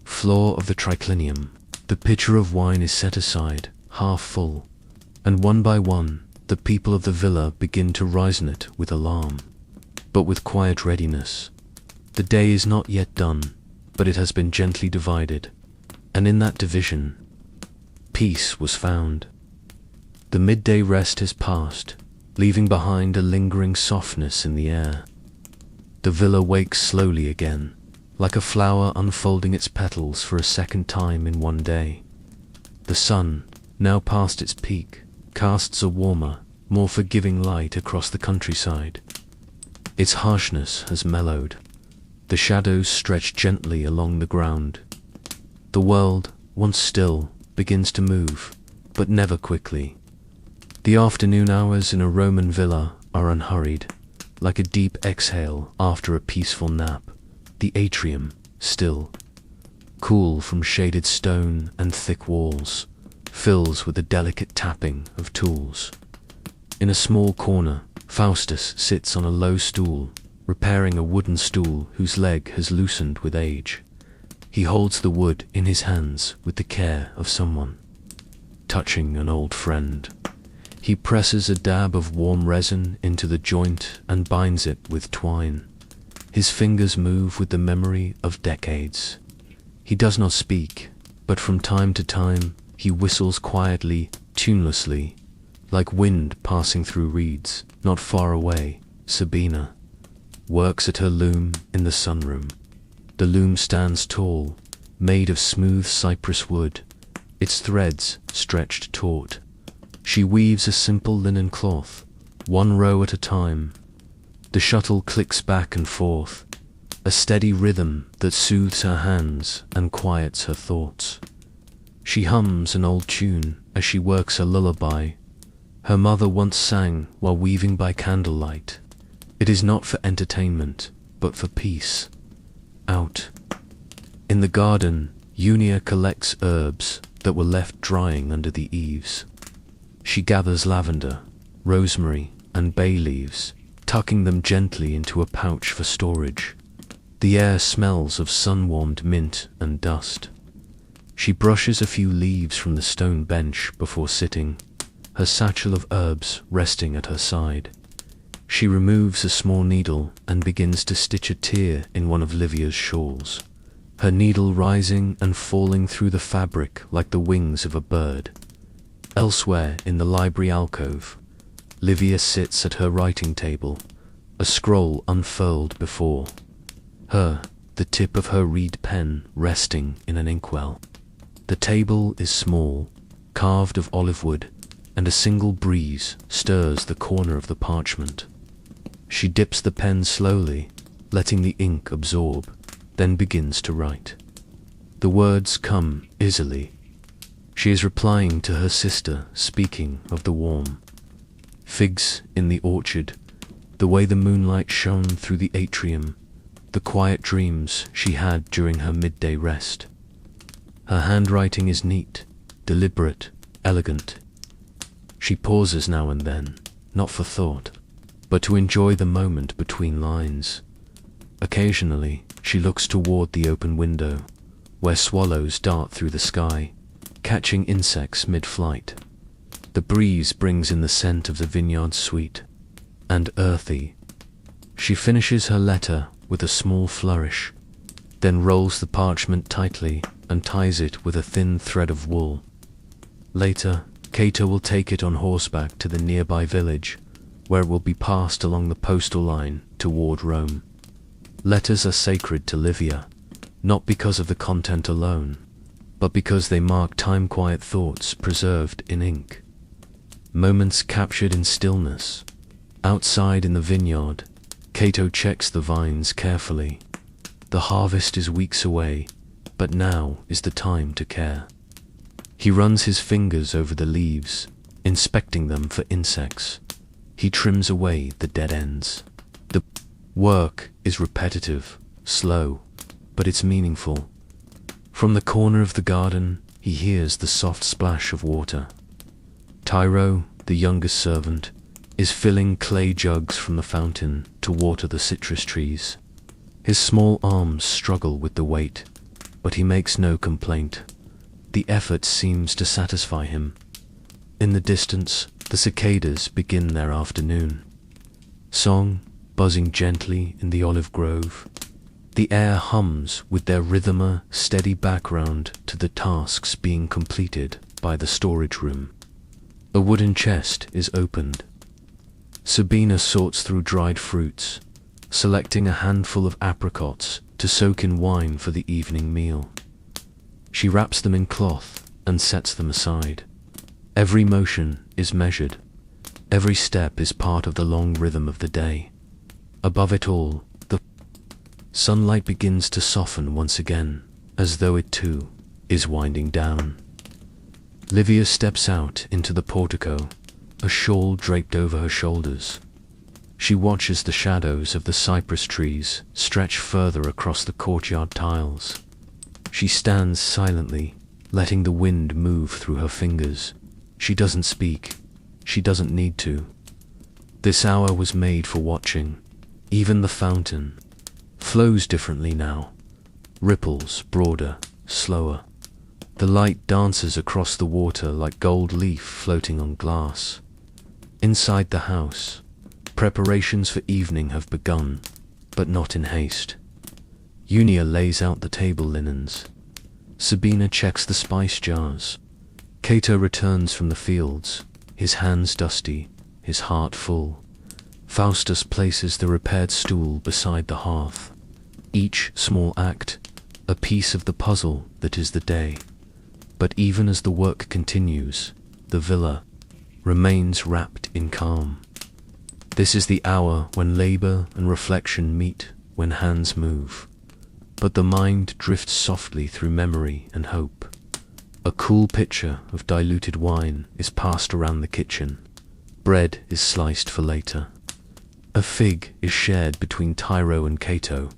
Floor of the triclinium. The pitcher of wine is set aside, half full, and one by one, the people of the villa begin to rise in it with alarm, but with quiet readiness. The day is not yet done, but it has been gently divided, and in that division, peace was found. The midday rest has passed, leaving behind a lingering softness in the air. The villa wakes slowly again, like a flower unfolding its petals for a second time in one day. The sun, now past its peak, casts a warmer, more forgiving light across the countryside. Its harshness has mellowed. The shadows stretch gently along the ground. The world, once still, begins to move, but never quickly. The afternoon hours in a Roman villa are unhurried, like a deep exhale after a peaceful nap. The atrium, still, cool from shaded stone and thick walls, fills with the delicate tapping of tools. In a small corner, Faustus sits on a low stool, repairing a wooden stool whose leg has loosened with age. He holds the wood in his hands with the care of someone touching an old friend. He presses a dab of warm resin into the joint and binds it with twine. His fingers move with the memory of decades. He does not speak, but from time to time he whistles quietly, tunelessly, like wind passing through reeds. Not far away, Sabina works at her loom in the sunroom. The loom stands tall, made of smooth cypress wood, its threads stretched taut. She weaves a simple linen cloth, one row at a time. The shuttle clicks back and forth, a steady rhythm that soothes her hands and quiets her thoughts. She hums an old tune as she works a lullaby her mother once sang while weaving by candlelight. It is not for entertainment, but for peace. Out. In the garden, Unia collects herbs that were left drying under the eaves. She gathers lavender, rosemary, and bay leaves, tucking them gently into a pouch for storage. The air smells of sun-warmed mint and dust. She brushes a few leaves from the stone bench before sitting, her satchel of herbs resting at her side. She removes a small needle and begins to stitch a tear in one of Livia's shawls, her needle rising and falling through the fabric like the wings of a bird. Elsewhere in the library alcove, Livia sits at her writing table, a scroll unfurled before her, the tip of her reed pen resting in an inkwell. The table is small, carved of olive wood, and a single breeze stirs the corner of the parchment. She dips the pen slowly, letting the ink absorb, then begins to write. The words come easily. She is replying to her sister, speaking of the warm figs in the orchard, the way the moonlight shone through the atrium, the quiet dreams she had during her midday rest. Her handwriting is neat, deliberate, elegant. She pauses now and then, not for thought, but to enjoy the moment between lines. Occasionally, she looks toward the open window, where swallows dart through the sky, catching insects mid-flight. The breeze brings in the scent of the vineyard sweet and earthy. She finishes her letter with a small flourish, then rolls the parchment tightly and ties it with a thin thread of wool. Later, Cato will take it on horseback to the nearby village, where it will be passed along the postal line toward Rome. Letters are sacred to Livia, not because of the content alone, but because they mark time-quiet thoughts preserved in ink. Moments captured in stillness. Outside in the vineyard, Cato checks the vines carefully. The harvest is weeks away, but now is the time to care. He runs his fingers over the leaves, inspecting them for insects. He trims away the dead ends. The work is repetitive, slow, but it's meaningful. From the corner of the garden, he hears the soft splash of water. Tyro, the youngest servant, is filling clay jugs from the fountain to water the citrus trees. His small arms struggle with the weight, but he makes no complaint. The effort seems to satisfy him. In the distance, the cicadas begin their afternoon song, buzzing gently in the olive grove. The air hums with their rhythmer, steady background to the tasks being completed by the storage room. A wooden chest is opened. Sabina sorts through dried fruits, selecting a handful of apricots to soak in wine for the evening meal. She wraps them in cloth and sets them aside. Every motion is measured. Every step is part of the long rhythm of the day. Above it all, the sunlight begins to soften once again, as though it too is winding down. Livia steps out into the portico, a shawl draped over her shoulders. She watches the shadows of the cypress trees stretch further across the courtyard tiles. She stands silently, letting the wind move through her fingers. She doesn't speak. She doesn't need to. This hour was made for watching. Even the fountain flows differently now. Ripples broader, slower. The light dances across the water like gold leaf floating on glass. Inside the house, preparations for evening have begun, but not in haste. Unia lays out the table linens. Sabina checks the spice jars. Cato returns from the fields, his hands dusty, his heart full. Faustus places the repaired stool beside the hearth. Each small act, a piece of the puzzle that is the day. But even as the work continues, the villa remains wrapped in calm. This is the hour when labor and reflection meet, when hands move, but the mind drifts softly through memory and hope. A cool pitcher of diluted wine is passed around the kitchen. Bread is sliced for later. A fig is shared between Tyro and Cato,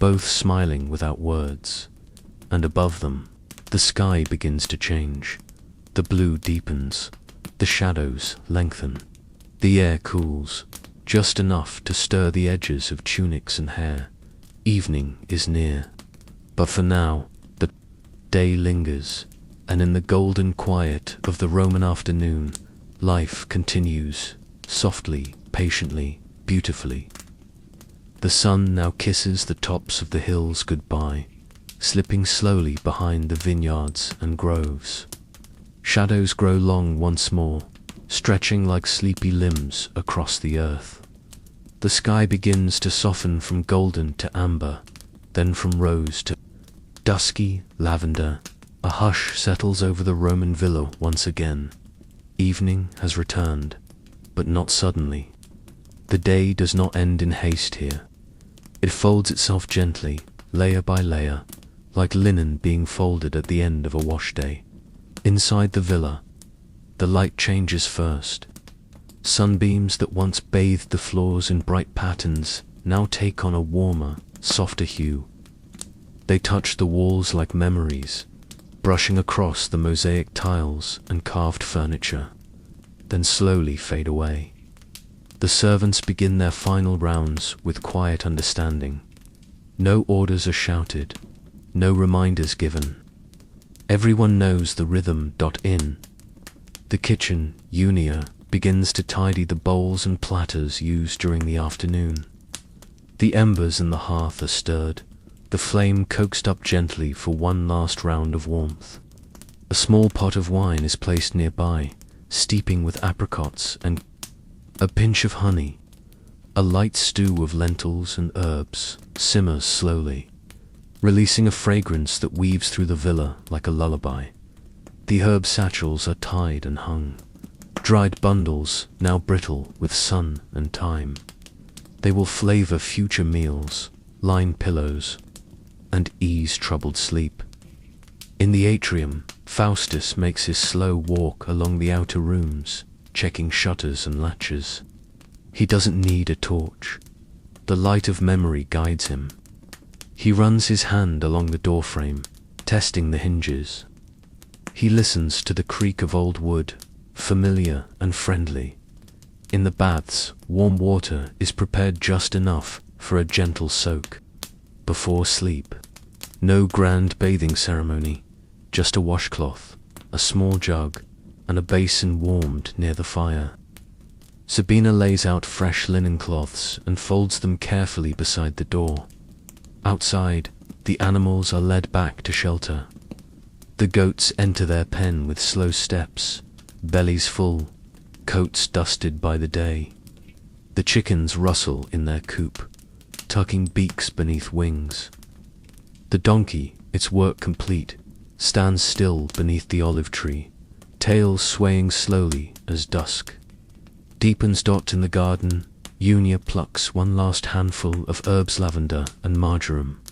both smiling without words. And above them, the sky begins to change. The blue deepens. The shadows lengthen. The air cools, just enough to stir the edges of tunics and hair. Evening is near. But for now, the day lingers, and in the golden quiet of the Roman afternoon, life continues, softly, patiently, beautifully. The sun now kisses the tops of the hills goodbye, slipping slowly behind the vineyards and groves. Shadows grow long once more, stretching like sleepy limbs across the earth. The sky begins to soften from golden to amber, then from rose to dusky lavender. A hush settles over the Roman villa once again. Evening has returned, but not suddenly. The day does not end in haste here. It folds itself gently, layer by layer, like linen being folded at the end of a wash day. Inside the villa, the light changes first. Sunbeams that once bathed the floors in bright patterns now take on a warmer, softer hue. They touch the walls like memories, brushing across the mosaic tiles and carved furniture, then slowly fade away. The servants begin their final rounds with quiet understanding. No orders are shouted, no reminders given. Everyone knows the rhythm. In the kitchen, Unia begins to tidy the bowls and platters used during the afternoon. The embers in the hearth are stirred, the flame coaxed up gently for one last round of warmth. A small pot of wine is placed nearby, steeping with apricots and a pinch of honey. A light stew of lentils and herbs simmers slowly, releasing a fragrance that weaves through the villa like a lullaby. The herb satchels are tied and hung, dried bundles now brittle with sun and time. They will flavor future meals, line pillows, and ease troubled sleep. In the atrium, Faustus makes his slow walk along the outer rooms, checking shutters and latches. He doesn't need a torch. The light of memory guides him. He runs his hand along the doorframe, testing the hinges. He listens to the creak of old wood, familiar and friendly. In the baths, warm water is prepared just enough for a gentle soak. Before sleep, no grand bathing ceremony, just a washcloth, a small jug, and a basin warmed near the fire. Sabina lays out fresh linen cloths and folds them carefully beside the door. Outside, the animals are led back to shelter. The goats enter their pen with slow steps, bellies full, coats dusted by the day. The chickens rustle in their coop, tucking beaks beneath wings. The donkey, its work complete, stands still beneath the olive tree, tail swaying slowly as dusk deepens. In the garden, Unia plucks one last handful of herbs, lavender and marjoram.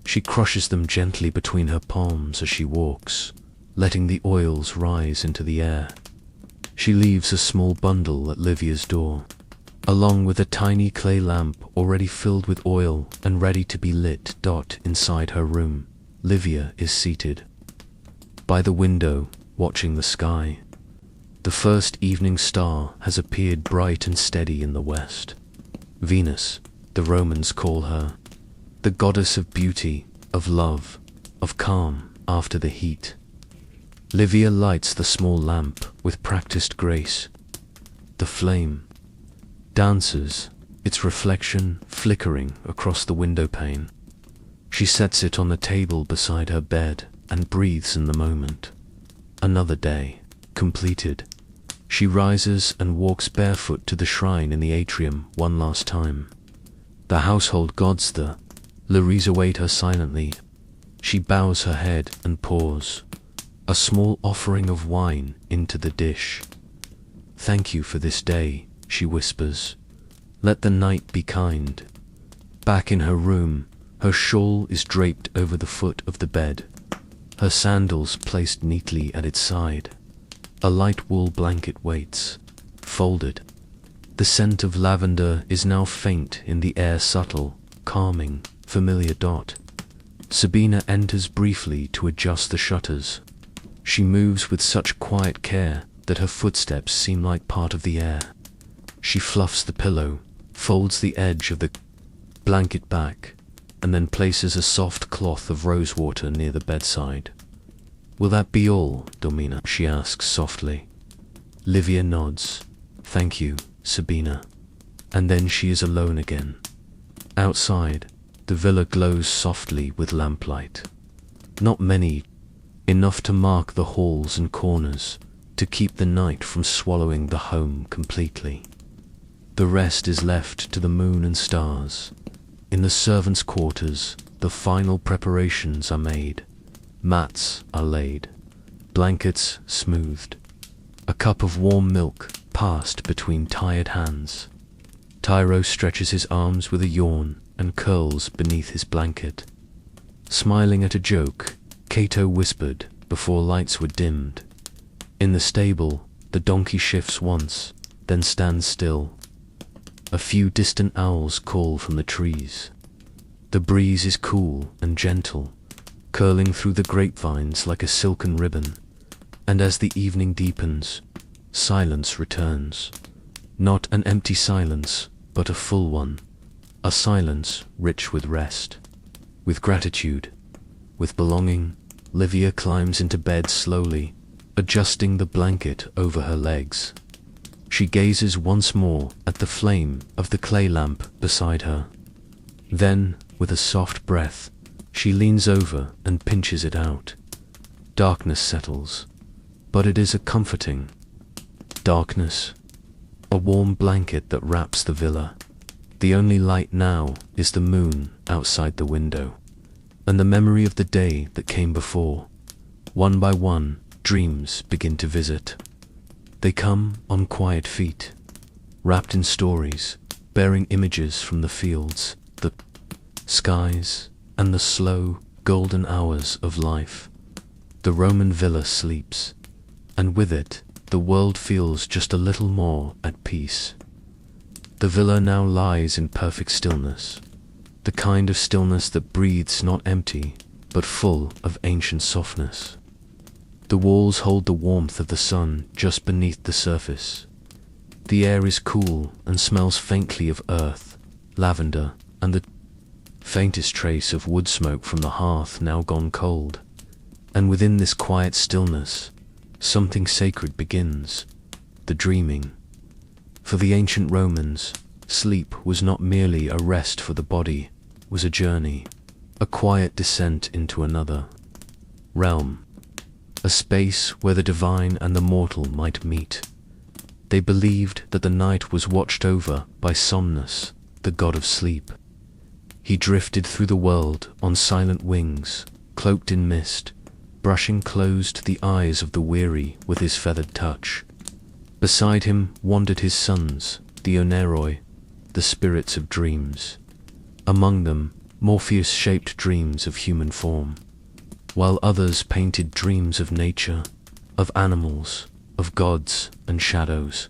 She crushes them gently between her palms as she walks, letting the oils rise into the air. She leaves a small bundle at Livia's door, along with a tiny clay lamp already filled with oil and ready to be lit. Inside her room, Livia is seated by the window, watching the sky. The first evening star has appeared bright and steady in the west. Venus, the Romans call her, the goddess of beauty, of love, of calm after the heat. Livia lights the small lamp with practiced grace. The flame dances, its reflection flickering across the window pane. She sets it on the table beside her bed and breathes in the moment. Another day, completed. She rises and walks barefoot to the shrine in the atrium one last time. The household gods, the Lares, await her silently. She bows her head and pours a small offering of wine into the dish. "Thank you for this day," she whispers. "Let the night be kind." Back in her room, her shawl is draped over the foot of the bed, her sandals placed neatly at its side. A light wool blanket waits, folded. The scent of lavender is now faint in the air, subtle, calming, familiar dot. Sabina enters briefly to adjust the shutters. She moves with such quiet care that her footsteps seem like part of the air. She fluffs the pillow, folds the edge of the blanket back, and then places a soft cloth of rosewater near the bedside. "Will that be all, Domina?" she asks softly. Livia nods. "Thank you, Sabina." And then she is alone again. Outside, the villa glows softly with lamplight. Not many, enough to mark the halls and corners, to keep the night from swallowing the home completely. The rest is left to the moon and stars. In the servants' quarters, the final preparations are made. Mats are laid, blankets smoothed, a cup of warm milk passed between tired hands. Tyro stretches his arms with a yawn and curls beneath his blanket. Smiling at a joke, Cato whispered before lights were dimmed. In the stable, the donkey shifts once, then stands still. A few distant owls call from the trees. The breeze is cool and gentle, curling through the grapevines like a silken ribbon. And as the evening deepens, silence returns. Not an empty silence, but a full one. A silence rich with rest, with gratitude, with belonging. Livia climbs into bed slowly, adjusting the blanket over her legs. She gazes once more at the flame of the clay lamp beside her. Then, with a soft breath, she leans over and pinches it out. Darkness settles, but it is a comforting darkness, a warm blanket that wraps the villa. The only light now is the moon outside the window, and the memory of the day that came before. One by one, dreams begin to visit. They come on quiet feet, wrapped in stories, bearing images from the fields, the skies, and the slow, golden hours of life. The Roman villa sleeps, and with it, the world feels just a little more at peace. The villa now lies in perfect stillness, the kind of stillness that breathes not empty, but full of ancient softness. The walls hold the warmth of the sun just beneath the surface. The air is cool and smells faintly of earth, lavender, and the faintest trace of wood smoke from the hearth now gone cold. And within this quiet stillness, something sacred begins, the dreaming. For the ancient Romans, sleep was not merely a rest for the body, was a journey, a quiet descent into another realm, a space where the divine and the mortal might meet. They believed that the night was watched over by Somnus, the god of sleep. He drifted through the world on silent wings, cloaked in mist, brushing closed the eyes of the weary with his feathered touch. Beside him wandered his sons, the Oneroi, the spirits of dreams. Among them, Morpheus shaped dreams of human form, while others painted dreams of nature, of animals, of gods and shadows.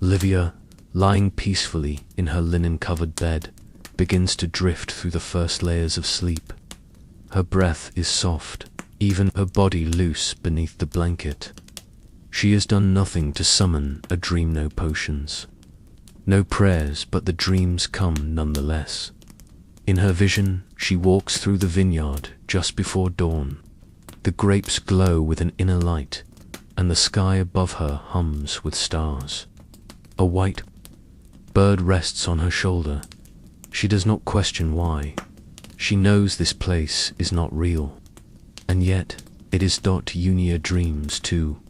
Livia, lying peacefully in her linen-covered bed, begins to drift through the first layers of sleep. Her breath is soft, even her body loose beneath the blanket. She has done nothing to summon a dream, no potions, no prayers, but the dreams come nonetheless. In her vision, she walks through the vineyard just before dawn. The grapes glow with an inner light, and the sky above her hums with stars. A white bird rests on her shoulder. She does not question why. She knows this place is not real. And yet, it is. Unia dreams too.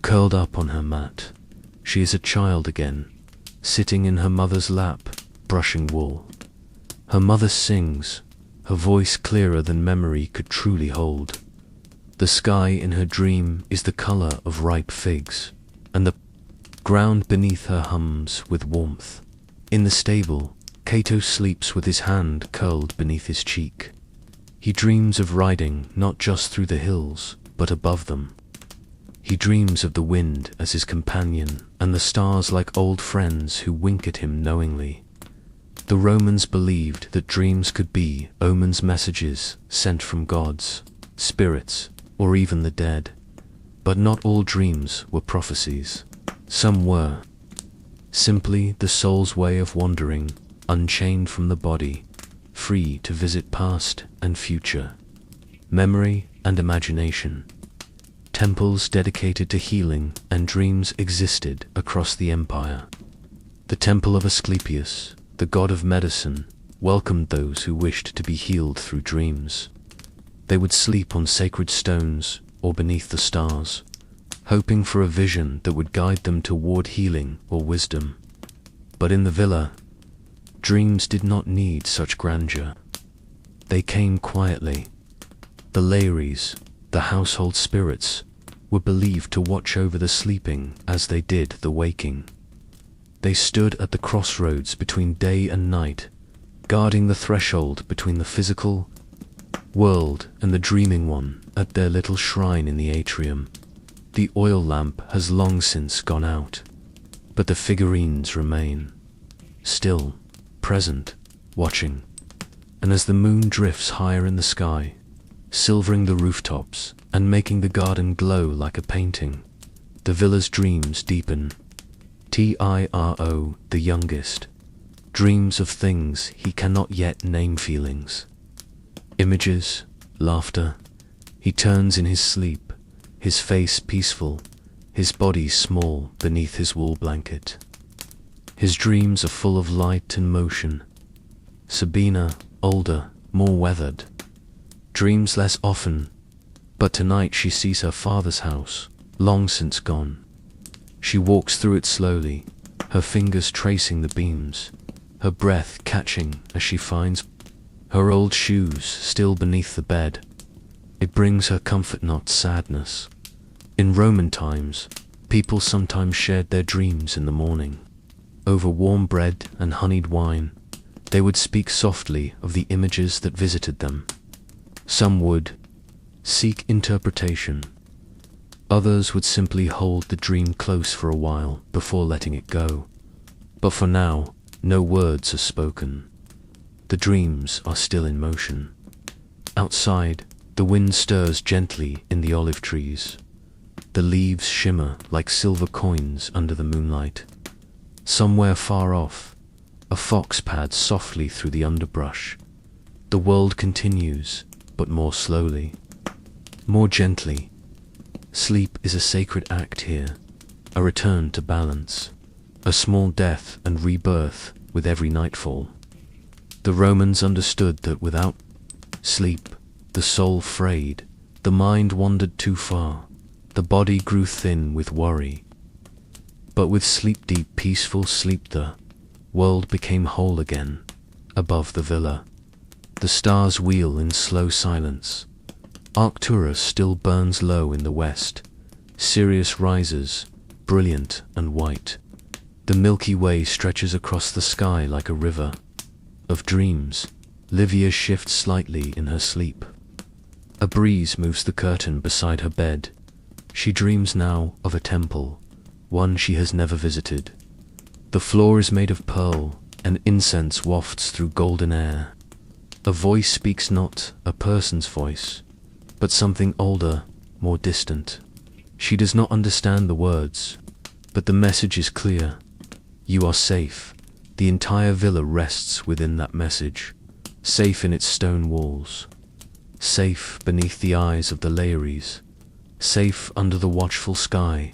Curled up on her mat, she is a child again, sitting in her mother's lap, brushing wool. Her mother sings, her voice clearer than memory could truly hold. The sky in her dream is the color of ripe figs, and the ground beneath her hums with warmth. In the stable, Cato sleeps with his hand curled beneath his cheek. He dreams of riding not just through the hills, but above them. He dreams of the wind as his companion, and the stars like old friends who wink at him knowingly. The Romans believed that dreams could be omens, messages sent from gods, spirits, or even the dead. But not all dreams were prophecies. Some were simply the soul's way of wandering, unchained from the body, free to visit past and future, memory and imagination. Temples dedicated to healing and dreams existed across the empire. The temple of Asclepius, the god of medicine, welcomed those who wished to be healed through dreams. They would sleep on sacred stones or beneath the stars, hoping for a vision that would guide them toward healing or wisdom. But in the villa, dreams did not need such grandeur. They came quietly. The Lares, the household spirits, were believed to watch over the sleeping as they did the waking. They stood at the crossroads between day and night, guarding the threshold between the physical world and the dreaming one at their little shrine in the atrium. The oil lamp has long since gone out, but the figurines remain, still, present, watching. And as the moon drifts higher in the sky, silvering the rooftops and making the garden glow like a painting, the villa's dreams deepen. Tiro, the youngest, dreams of things he cannot yet name, feelings, images, laughter. He turns in his sleep, his face peaceful, his body small beneath his wool blanket. His dreams are full of light and motion. Sabina, older, more weathered, dreams less often, but tonight she sees her father's house, long since gone. She walks through it slowly, her fingers tracing the beams, her breath catching as she finds her old shoes still beneath the bed. It brings her comfort, not sadness. In Roman times, people sometimes shared their dreams in the morning. Over warm bread and honeyed wine, they would speak softly of the images that visited them. Some would seek interpretation. Others would simply hold the dream close for a while before letting it go. But for now, no words are spoken. The dreams are still in motion. Outside, the wind stirs gently in the olive trees. The leaves shimmer like silver coins under the moonlight. Somewhere far off, a fox pads softly through the underbrush. The world continues, but more slowly, more gently. Sleep is a sacred act here, a return to balance, a small death and rebirth with every nightfall. The Romans understood that without sleep, the soul frayed, the mind wandered too far, the body grew thin with worry. But with sleep, deep, peaceful sleep, the world became whole again. Above the villa, the stars wheel in slow silence. Arcturus still burns low in the west. Sirius rises, brilliant and white. The Milky Way stretches across the sky like a river of dreams. Livia shifts slightly in her sleep. A breeze moves the curtain beside her bed. She dreams now of a temple, one she has never visited. The floor is made of pearl, and incense wafts through golden air. A voice speaks, not a person's voice, but something older, more distant. She does not understand the words, but the message is clear. You are safe. The entire villa rests within that message, safe in its stone walls, safe beneath the eyes of the Lares, safe under the watchful sky.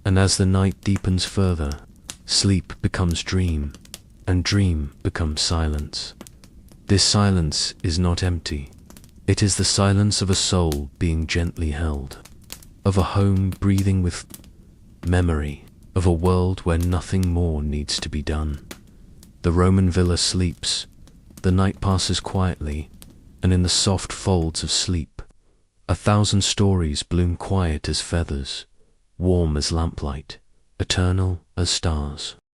And as the night deepens further, sleep becomes dream, and dream becomes silence. This silence is not empty. It is the silence of a soul being gently held, of a home breathing with memory, of a world where nothing more needs to be done. The Roman villa sleeps. The night passes quietly, and in the soft folds of sleep, 1,000 stories bloom quiet as feathers, warm as lamplight, eternal as stars.